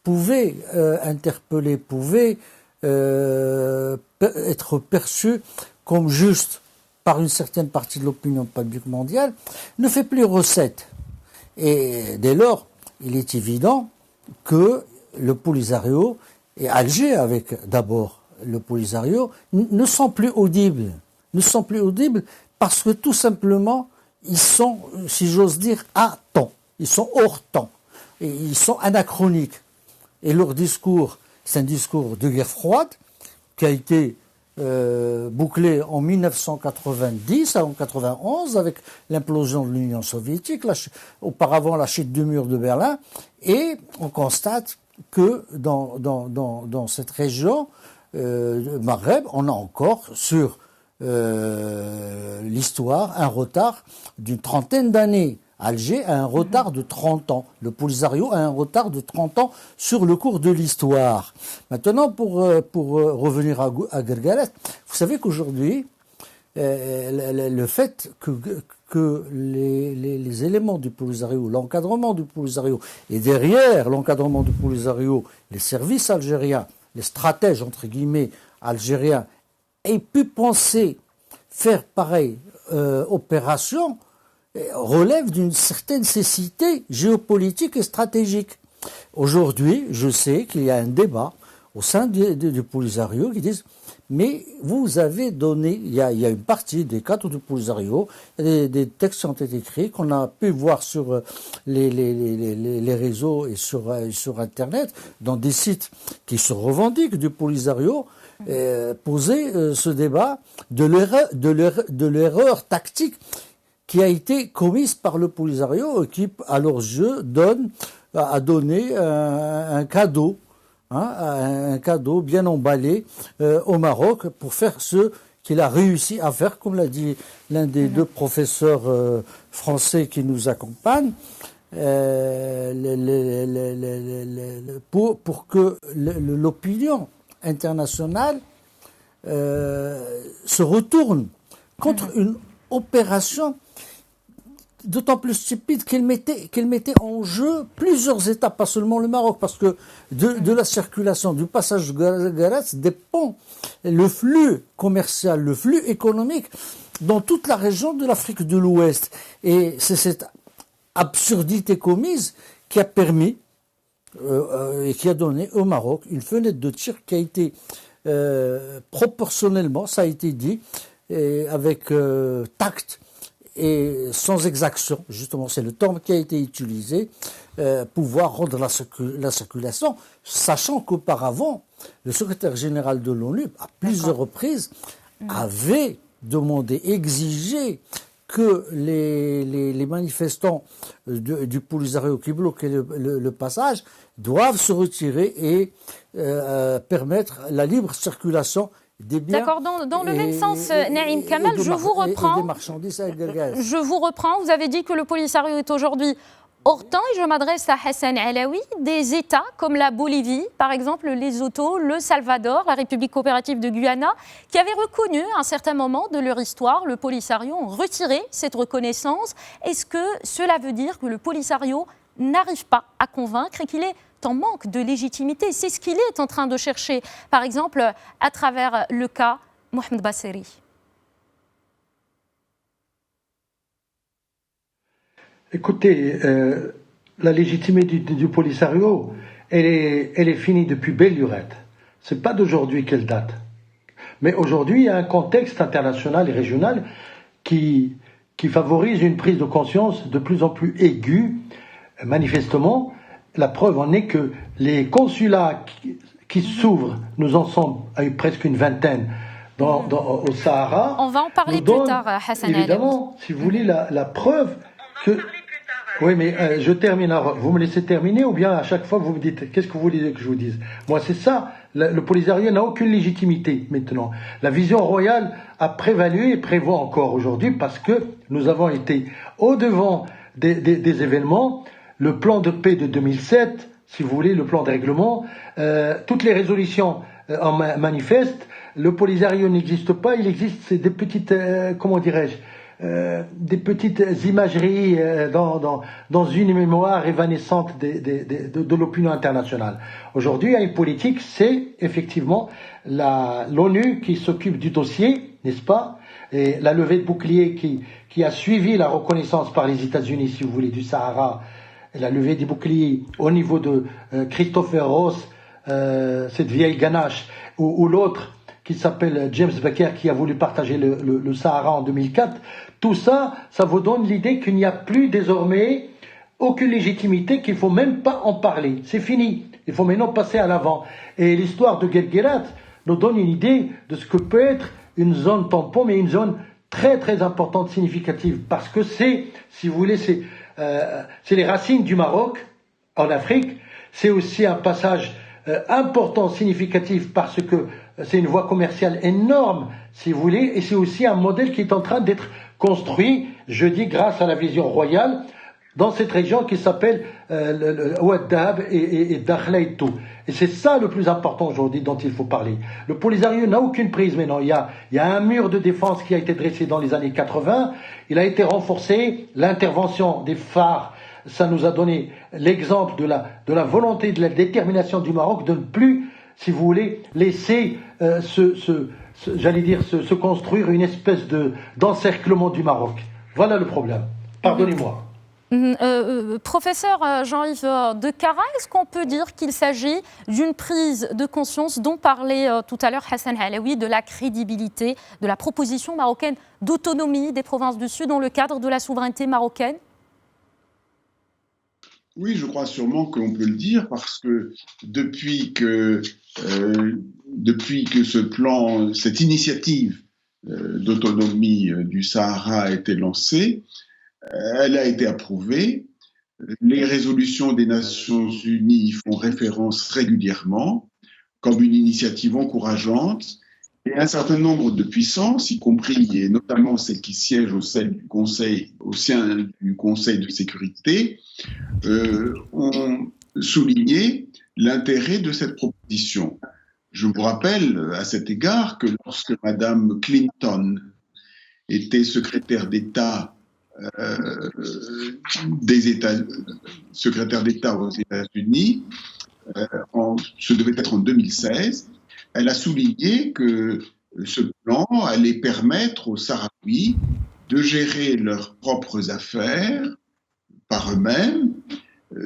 pouvait interpeller, pouvait être perçue comme juste par une certaine partie de l'opinion publique mondiale, ne fait plus recette. Et dès lors, il est évident que le Polisario, et Alger avec d'abord le Polisario, ne sont plus audibles. Ne sont plus audibles parce que tout simplement, ils sont, si j'ose dire, à temps. Ils sont hors temps. Et ils sont anachroniques. Et leur discours, c'est un discours de guerre froide qui a été bouclé en 1990, en 1991, avec l'implosion de l'Union soviétique, auparavant la chute du mur de Berlin, et on constate que dans cette région, Maghreb, on a encore sur l'histoire un retard d'une trentaine d'années. Alger a un retard de 30 ans. Le Polisario a un retard de 30 ans sur le cours de l'histoire. Maintenant, pour revenir à Guergueres, vous savez qu'aujourd'hui, le fait que les éléments du Polisario, l'encadrement du Polisario, et derrière l'encadrement du Polisario, les services algériens, les stratèges, entre guillemets, algériens, aient pu penser faire pareille opération, relève d'une certaine cécité géopolitique et stratégique. Aujourd'hui, je sais qu'il y a un débat au sein du Polisario qui disent mais vous avez donné, il y a une partie des cadres du Polisario, des textes qui ont été écrits, qu'on a pu voir sur les réseaux et sur Internet, dans des sites qui se revendiquent du Polisario, poser ce débat de l'erreur tactique qui a été commise par le Polisario et qui, à leurs yeux, a donné un cadeau, un cadeau bien emballé au Maroc pour faire ce qu'il a réussi à faire, comme l'a dit l'un des deux professeurs français qui nous accompagnent, pour que l'opinion internationale se retourne contre une opération d'autant plus stupide qu'elle mettait en jeu plusieurs États, pas seulement le Maroc, parce que de la circulation, du passage de Guergueres dépend le flux commercial, le flux économique dans toute la région de l'Afrique de l'Ouest. Et c'est cette absurdité commise qui a permis et qui a donné au Maroc une fenêtre de tir qui a été proportionnellement, ça a été dit, avec tact, et sans exaction, justement, c'est le terme qui a été utilisé, pouvoir rendre la circulation, sachant qu'auparavant, le secrétaire général de l'ONU, à plusieurs reprises, avait demandé, exigé que les manifestants du Polisario qui bloquaient le passage doivent se retirer et permettre la libre circulation des biens. D'accord, dans le même sens, Naïm Kamal, je vous reprends. Et des marchandises avec des gaz. Je vous reprends. Vous avez dit que le Polisario est aujourd'hui hors temps, et je m'adresse à Hassan Alaoui. Des États comme la Bolivie, par exemple, Lesotho, le Salvador, la République coopérative de Guyana, qui avaient reconnu à un certain moment de leur histoire le Polisario, ont retiré cette reconnaissance. Est-ce que cela veut dire que le Polisario n'arrive pas à convaincre et qu'il est en manque de légitimité? C'est ce qu'il est en train de chercher, par exemple, à travers le cas Mohamed Basseri. Écoutez, la légitimité du Polisario, elle est finie depuis belle lurette. C'est pas d'aujourd'hui qu'elle date. Mais aujourd'hui, il y a un contexte international et régional qui favorise une prise de conscience de plus en plus aiguë. Manifestement, la preuve en est que les consulats qui s'ouvrent, nous en sommes à presque une vingtaine au Sahara. On va en parler plus tard, Hassan Alaoui. Évidemment, si vous voulez, la preuve que... Oui, mais je termine. Alors, vous me laissez terminer ou bien à chaque fois vous me dites qu'est-ce que vous voulez que je vous dise? Moi, c'est ça. Le Polisario n'a aucune légitimité maintenant. La vision royale a prévalu et prévaut encore aujourd'hui parce que nous avons été au-devant des événements. Le plan de paix de 2007, si vous voulez, le plan de règlement, toutes les résolutions en manifestent. Le Polisario n'existe pas. Il existe des petites, comment dirais-je, des petites imageries dans une mémoire évanescente de l'opinion internationale. Aujourd'hui, il y a une politique, c'est effectivement l'ONU qui s'occupe du dossier, n'est-ce pas? Et la levée de bouclier qui a suivi la reconnaissance par les États-Unis, si vous voulez, du Sahara, et la levée des boucliers au niveau de Christopher Ross, cette vieille ganache, ou l'autre qui s'appelle James Baker, qui a voulu partager le Sahara en 2004. Tout ça, ça vous donne l'idée qu'il n'y a plus désormais aucune légitimité, qu'il ne faut même pas en parler. C'est fini. Il faut maintenant passer à l'avant. Et l'histoire de Guelguerat nous donne une idée de ce que peut être une zone tampon, mais une zone très très importante, significative. Parce que c'est, si vous voulez, c'est les racines du Maroc en Afrique. C'est aussi un passage important, significatif, parce que c'est une voie commerciale énorme, si vous voulez, et c'est aussi un modèle qui est en train d'être construit, je dis, grâce à la vision royale, dans cette région qui s'appelle Oued Dahab et Dakhla et tout. Et c'est ça le plus important aujourd'hui dont il faut parler. Le Polisario n'a aucune prise maintenant. Il y a un mur de défense qui a été dressé dans les années 80. Il a été renforcé. L'intervention des phares, ça nous a donné l'exemple de la volonté, de la détermination du Maroc de ne plus, si vous voulez, laisser se construire une espèce d'encerclement du Maroc. Voilà le problème. Pardonnez-moi. Professeur Jean-Yves de Cara, est-ce qu'on peut dire qu'il s'agit d'une prise de conscience dont parlait tout à l'heure Hassan Alaoui, de la crédibilité de la proposition marocaine d'autonomie des provinces du Sud dans le cadre de la souveraineté marocaine? Oui, je crois sûrement qu'on peut le dire parce que depuis que ce plan, cette initiative d'autonomie du Sahara a été lancée, elle a été approuvée. Les résolutions des Nations Unies y font référence régulièrement comme une initiative encourageante. Et un certain nombre de puissances, y compris et notamment celles qui siègent au sein du Conseil de sécurité, ont souligné l'intérêt de cette proposition. Je vous rappelle à cet égard que lorsque Madame Clinton était secrétaire d'État secrétaire d'État aux États-Unis, ce devait être en 2016, elle a souligné que ce plan allait permettre aux Sahraouis de gérer leurs propres affaires par eux-mêmes,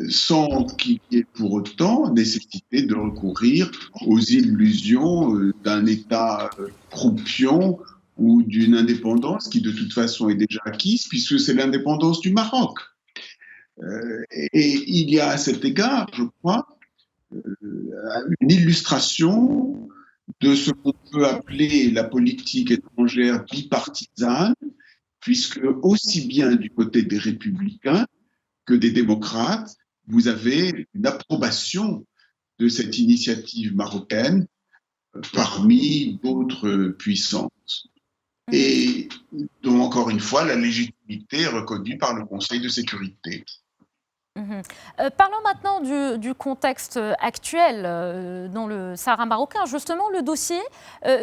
sans qu'il y ait pour autant nécessité de recourir aux illusions d'un État croupion ou d'une indépendance qui de toute façon est déjà acquise, puisque c'est l'indépendance du Maroc. Et il y a à cet égard, je crois, une illustration de ce qu'on peut appeler la politique étrangère bipartisane, puisque aussi bien du côté des républicains que des démocrates, vous avez une approbation de cette initiative marocaine parmi d'autres puissances. Et donc, encore une fois, la légitimité est reconnue par le Conseil de sécurité. Parlons maintenant du contexte actuel dans le Sahara marocain. Justement, le dossier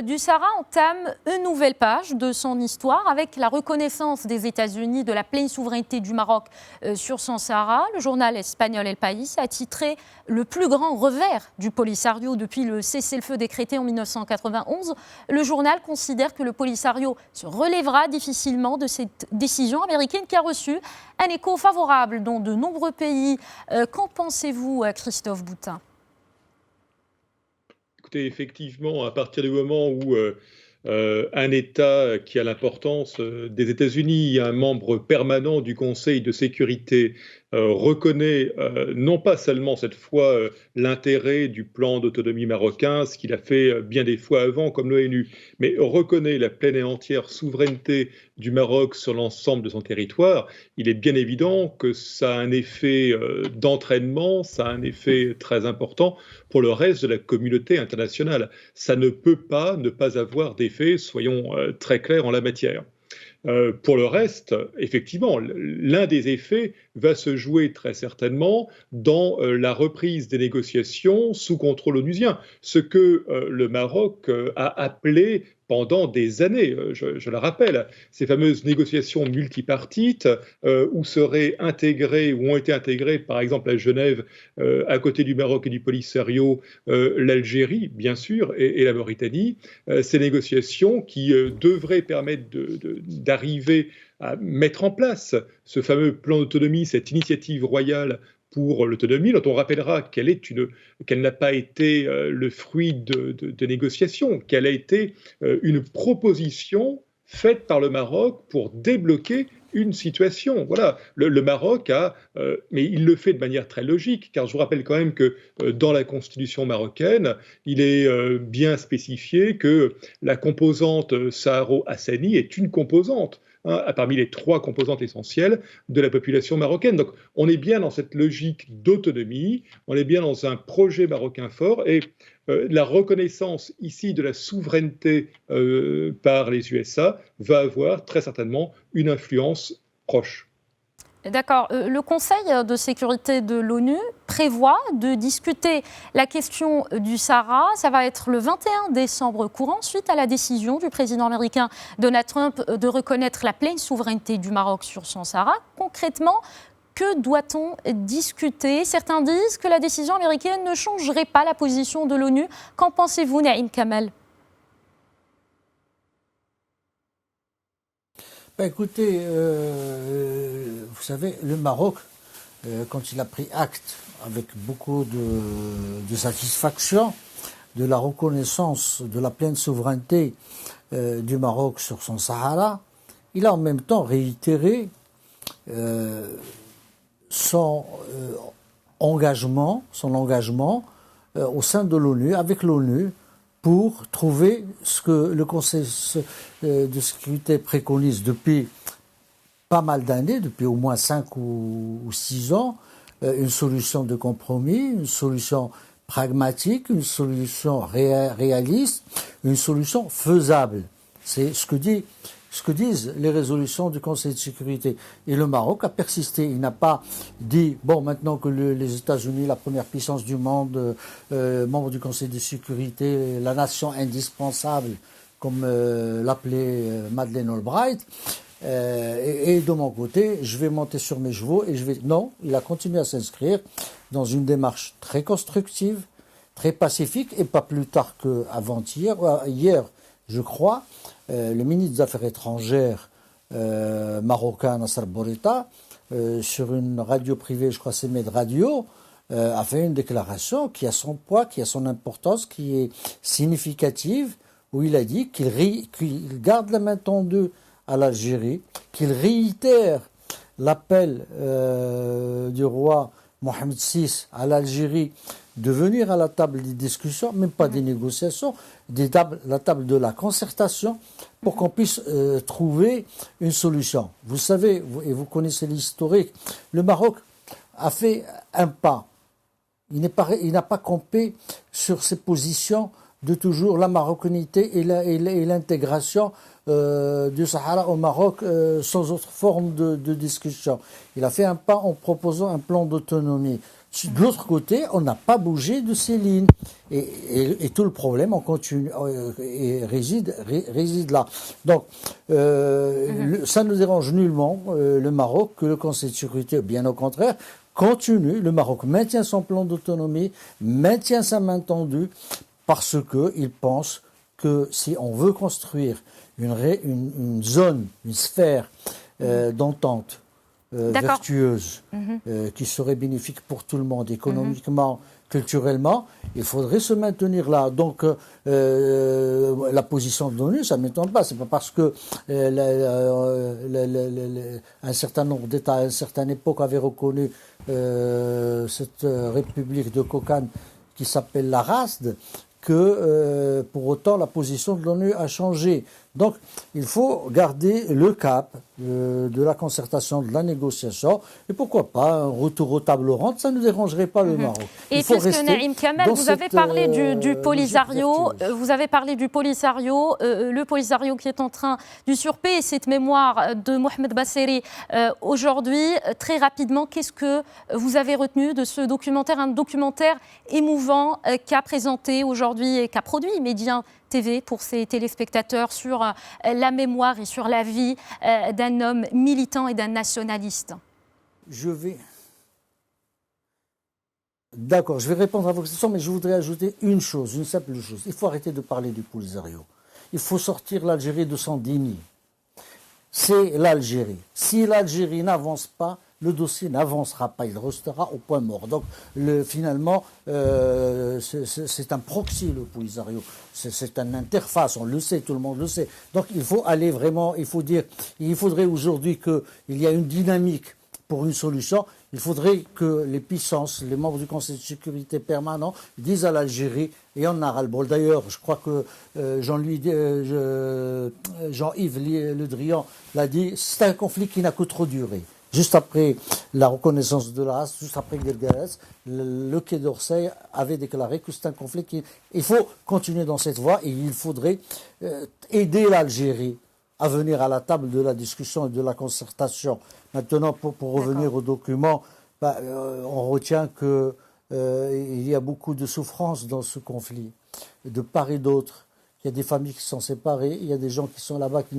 du Sahara entame une nouvelle page de son histoire avec la reconnaissance des États-Unis de la pleine souveraineté du Maroc sur son Sahara. Le journal espagnol El País a titré « Le plus grand revers du Polisario depuis le cessez-le-feu décrété en 1991 ». Le journal considère que le Polisario se relèvera difficilement de cette décision américaine qui a reçu un écho favorable dans de nombreux pays. Qu'en pensez-vous, Christophe Boutin ? Écoutez, effectivement, à partir du moment où un État qui a l'importance des États-Unis, un membre permanent du Conseil de sécurité, reconnaît non pas seulement cette fois l'intérêt du plan d'autonomie marocain, ce qu'il a fait bien des fois avant comme l'ONU, mais reconnaît la pleine et entière souveraineté du Maroc sur l'ensemble de son territoire, il est bien évident que ça a un effet d'entraînement, ça a un effet très important pour le reste de la communauté internationale. Ça ne peut pas ne pas avoir d'effet, soyons très clairs en la matière. Pour le reste, effectivement, l'un des effets va se jouer très certainement dans la reprise des négociations sous contrôle onusien, ce que le Maroc a appelé pendant des années, je le rappelle, ces fameuses négociations multipartites où seraient intégrés ou ont été intégrés, par exemple à Genève, à côté du Maroc et du Polisario, l'Algérie, bien sûr, et la Mauritanie, ces négociations qui devraient permettre d'arriver à mettre en place ce fameux plan d'autonomie, cette initiative royale pour l'autonomie, dont on rappellera qu'elle n'a pas été le fruit de négociations, qu'elle a été une proposition faite par le Maroc pour débloquer une situation. Voilà, le Maroc mais il le fait de manière très logique, car je vous rappelle quand même que dans la constitution marocaine, il est bien spécifié que la composante saharo-hassani est une composante parmi les 3 composantes essentielles de la population marocaine. Donc on est bien dans cette logique d'autonomie, on est bien dans un projet marocain fort, et la reconnaissance ici de la souveraineté par les USA va avoir très certainement une influence proche. D'accord. Le Conseil de sécurité de l'ONU prévoit de discuter la question du Sahara. Ça va être le 21 décembre courant, suite à la décision du président américain Donald Trump de reconnaître la pleine souveraineté du Maroc sur son Sahara. Concrètement, que doit-on discuter ? Certains disent que la décision américaine ne changerait pas la position de l'ONU. Qu'en pensez-vous, Naïm Kamal ? Écoutez, vous savez, le Maroc, quand il a pris acte avec beaucoup de satisfaction de la reconnaissance de la pleine souveraineté du Maroc sur son Sahara, il a en même temps réitéré son engagement au sein de l'ONU, avec l'ONU, pour trouver ce que le Conseil de sécurité préconise depuis pas mal d'années, depuis au moins 5 ou 6 ans, une solution de compromis, une solution pragmatique, une solution réaliste, une solution faisable. C'est ce que disent les résolutions du Conseil de sécurité. Et le Maroc a persisté. Il n'a pas dit, bon, maintenant que les États-Unis, la première puissance du monde, membre du Conseil de sécurité, la nation indispensable, comme l'appelait Madeleine Albright, et de mon côté, je vais monter sur mes chevaux et Non, il a continué à s'inscrire dans une démarche très constructive, très pacifique, et pas plus tard qu'avant-hier, hier, je crois, le ministre des Affaires étrangères marocain, Nasser Bourita, sur une radio privée, je crois c'est Med Radio, a fait une déclaration qui a son poids, qui a son importance, qui est significative, où il a dit qu'il garde la main tendue à l'Algérie, qu'il réitère l'appel du roi Mohamed VI à l'Algérie de venir à la table des discussions, même pas des négociations, la table de la concertation, pour qu'on puisse trouver une solution. Vous savez, et vous connaissez l'historique, le Maroc a fait un pas. Il n'a pas campé sur ses positions de toujours la marocanité et l'intégration du Sahara au Maroc sans autre forme de discussion. Il a fait un pas en proposant un plan d'autonomie. De l'autre côté, on n'a pas bougé de ces lignes. Et tout le problème, on continue, réside là. Donc, ça ne dérange nullement le Maroc que le Conseil de sécurité, bien au contraire, continue. Le Maroc maintient son plan d'autonomie, maintient sa main tendue, parce qu'il pense que si on veut construire une zone, une sphère d'entente vertueuse, qui serait bénéfique pour tout le monde, économiquement, culturellement, il faudrait se maintenir là. Donc, la position de l'ONU, ça ne m'étonne pas. C'est pas parce que un certain nombre d'États, à une certaine époque, avaient reconnu cette république de Kokane qui s'appelle la RASD, que pour autant la position de l'ONU a changé. Donc il faut garder le cap de la concertation, de la négociation, et pourquoi pas un retour aux tables rondes, ça ne dérangerait pas le Maroc. Et puisque Naïm Kamal, vous avez parlé du Polisario, le Polisario qui est en train d'usurper cette mémoire de Mohamed Basseri aujourd'hui, très rapidement, qu'est-ce que vous avez retenu de ce documentaire, un documentaire émouvant qu'a présenté aujourd'hui et qu'a produit Média TV pour ses téléspectateurs sur la mémoire et sur la vie d'un homme militant et d'un nationaliste? D'accord, je vais répondre à vos questions, mais je voudrais ajouter une simple chose. Il faut arrêter de parler du Polisario. Il faut sortir l'Algérie de son déni. C'est l'Algérie. Si l'Algérie n'avance pas, le dossier n'avancera pas, il restera au point mort. Donc, finalement, c'est un proxy, le Polisario. C'est une interface, on le sait, tout le monde le sait. Donc, il faut aller vraiment, il faudrait aujourd'hui qu'il y ait une dynamique pour une solution. Il faudrait que les puissances, les membres du Conseil de sécurité permanent, disent à l'Algérie, et on a ras-le-bol. D'ailleurs, je crois que Jean-Yves Le Drian l'a dit, c'est un conflit qui n'a que trop duré. Juste après la reconnaissance de la race, juste après Guergueres, le Quai d'Orsay avait déclaré que c'est un conflit il faut continuer dans cette voie et il faudrait aider l'Algérie à venir à la table de la discussion et de la concertation. Maintenant, pour revenir au document, on retient qu'il y a beaucoup de souffrance dans ce conflit, de part et d'autre. Il y a des familles qui sont séparées, il y a des gens qui sont là-bas qui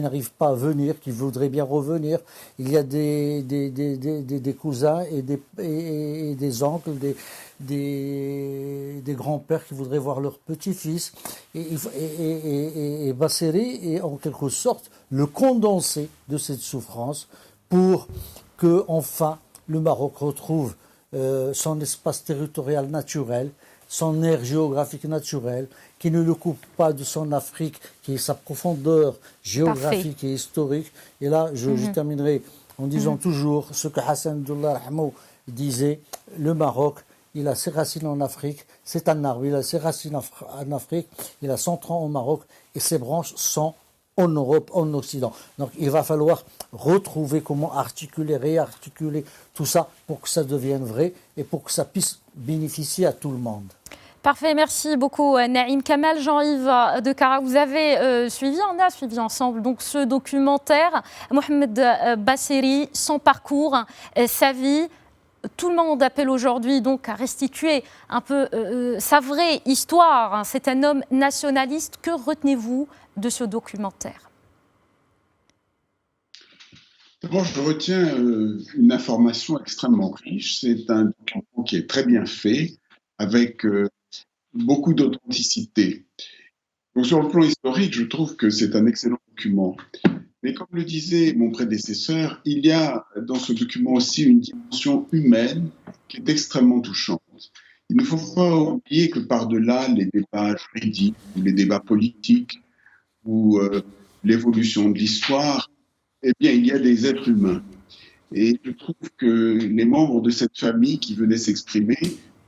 n'arrivent pas à venir, qui voudraient bien revenir. Il y a des cousins et des oncles, des grands-pères qui voudraient voir leur petit-fils. Et Basseri est en quelque sorte le condensé de cette souffrance pour que enfin le Maroc retrouve son espace territorial naturel, son aire géographique naturelle, qui ne le coupe pas de son Afrique, qui est sa profondeur géographique et historique. Et là, je terminerai en disant toujours ce que Hassan Abdullah Rahmou disait, le Maroc, il a ses racines en Afrique, c'est un arbre, il a ses racines en Afrique, il a son tronc au Maroc, et ses branches sont en Europe, en Occident. Donc il va falloir retrouver comment réarticuler tout ça pour que ça devienne vrai et pour que ça puisse bénéficier à tout le monde. Parfait, merci beaucoup Naïm Kamal. Jean-Yves de Cara, vous avez on a suivi ensemble donc, ce documentaire, Mohamed Basseri, son parcours, sa vie. Tout le monde appelle aujourd'hui donc à restituer un peu sa vraie histoire. C'est un homme nationaliste. Que retenez-vous de ce documentaire? D'abord, je retiens une information extrêmement riche. C'est un document qui est très bien fait, avec beaucoup d'authenticité. Donc, sur le plan historique, je trouve que c'est un excellent document. Mais comme le disait mon prédécesseur, il y a dans ce document aussi une dimension humaine qui est extrêmement touchante. Il ne faut pas oublier que par-delà les débats juridiques, ou les débats politiques, ou l'évolution de l'histoire, eh bien, il y a des êtres humains. Et je trouve que les membres de cette famille qui venaient s'exprimer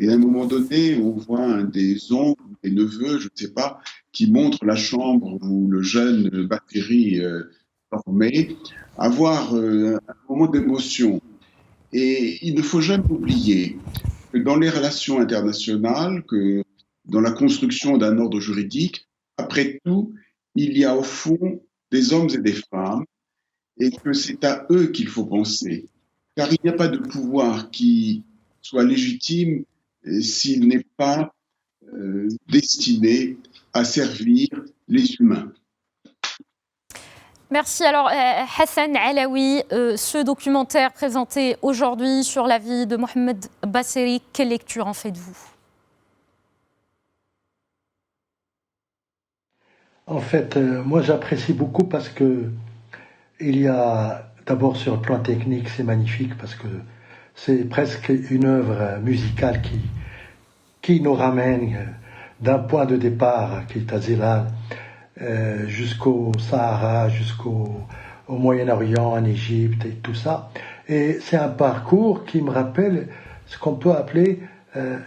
Et à un moment donné, on voit un des oncles, des neveux, je ne sais pas, qui montre la chambre où le jeune Bathily dormait, avoir un moment d'émotion. Et il ne faut jamais oublier que dans les relations internationales, que dans la construction d'un ordre juridique, après tout, il y a au fond des hommes et des femmes, et que c'est à eux qu'il faut penser. Car il n'y a pas de pouvoir qui soit légitime s'il n'est pas destiné à servir les humains. Merci. Alors, Hassan Alaoui, ce documentaire présenté aujourd'hui sur la vie de Mohamed Basseri, quelle lecture en faites-vous? En fait, moi j'apprécie beaucoup parce que il y a, d'abord sur le plan technique, c'est magnifique parce que c'est presque une œuvre musicale qui nous ramène d'un point de départ qui est à Zélal, jusqu'au Sahara, jusqu'au Moyen-Orient, en Égypte et tout ça. Et c'est un parcours qui me rappelle ce qu'on peut appeler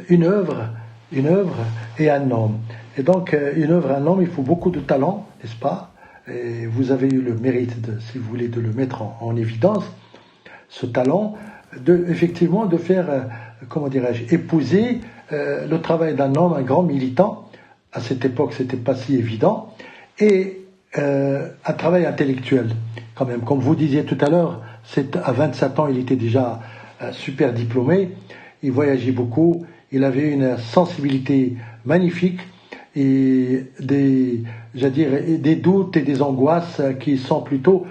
une œuvre et un homme. Et donc, une œuvre et un homme, il faut beaucoup de talent, n'est-ce pas? Et vous avez eu le mérite, si vous voulez, de le mettre en évidence, ce talent, effectivement, de faire, comment dirais-je, épouser le travail d'un homme, un grand militant. À cette époque, c'était pas si évident. Et un travail intellectuel, quand même. Comme vous disiez tout à l'heure, à 27 ans, il était déjà super diplômé. Il voyageait beaucoup. Il avait une sensibilité magnifique et des doutes et des angoisses qui sont plutôt,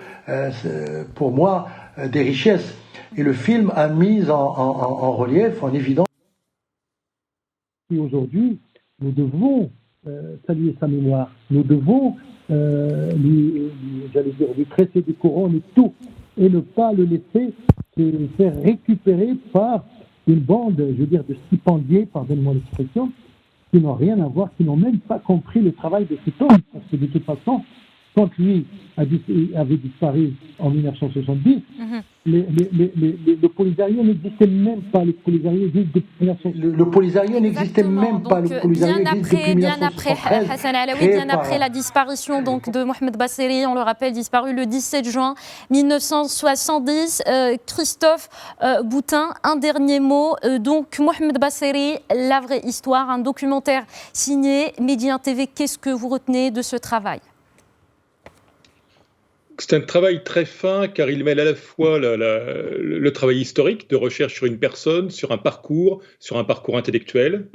pour moi, des richesses. Et le film a mis en relief, en évidence. Et aujourd'hui, nous devons saluer sa mémoire. Nous devons lui tresser des couronnes et tout, et ne pas le laisser se faire récupérer par une bande, de stipendiés, pardonnez-moi l'expression, qui n'ont rien à voir, qui n'ont même pas compris le travail de cet homme. Parce que de toute façon, quand lui avait disparu en 1970, le Polisario n'existait même pas. Le Polisario existe depuis 1970. Le Polisario n'existait même pas. Le Polisario existe depuis 1973. Bien après, Hassan Alaoui, bien après la disparition donc, de Mohamed Basseri, on le rappelle, disparu le 17 juin 1970. Christophe Boutin, un dernier mot. Donc, Mohamed Basseri, la vraie histoire, un documentaire signé Médien TV. Qu'est-ce que vous retenez de ce travail ? C'est un travail très fin car il mêle à la fois le travail historique de recherche sur une personne, sur un parcours intellectuel,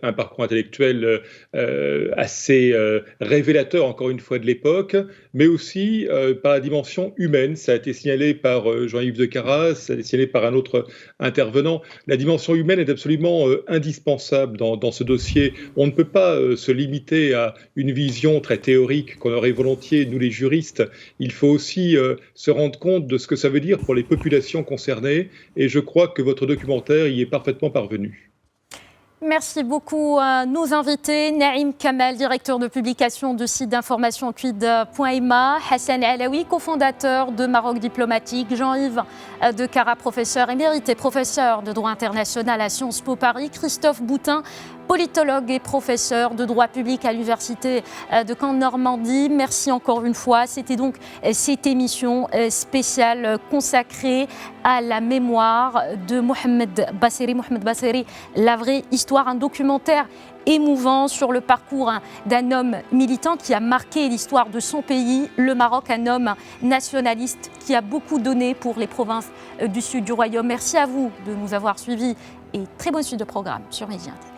assez révélateur encore une fois de l'époque, mais aussi par la dimension humaine. Ça a été signalé par Jean-Yves de Caras, ça a été signalé par un autre intervenant. La dimension humaine est absolument indispensable dans ce dossier. On ne peut pas se limiter à une vision très théorique qu'on aurait volontiers, nous les juristes. Il faut aussi se rendre compte de ce que ça veut dire pour les populations concernées, et je crois que votre documentaire y est parfaitement parvenu. Merci beaucoup à nos invités, Naïm Kamal, directeur de publication de site d'information quid.ma, Hassan Alaoui, cofondateur de Maroc Diplomatique, Jean-Yves de Caras, professeur émérite et professeur de droit international à Sciences Po Paris, Christophe Boutin, politologue et professeur de droit public à l'Université de Caen-Normandie. Merci encore une fois. C'était donc cette émission spéciale consacrée à la mémoire de Mohamed Basseri, la vraie histoire, un documentaire émouvant sur le parcours d'un homme militant qui a marqué l'histoire de son pays, le Maroc, un homme nationaliste qui a beaucoup donné pour les provinces du sud du royaume. Merci à vous de nous avoir suivis et très bonne suite de programme sur Médien TV.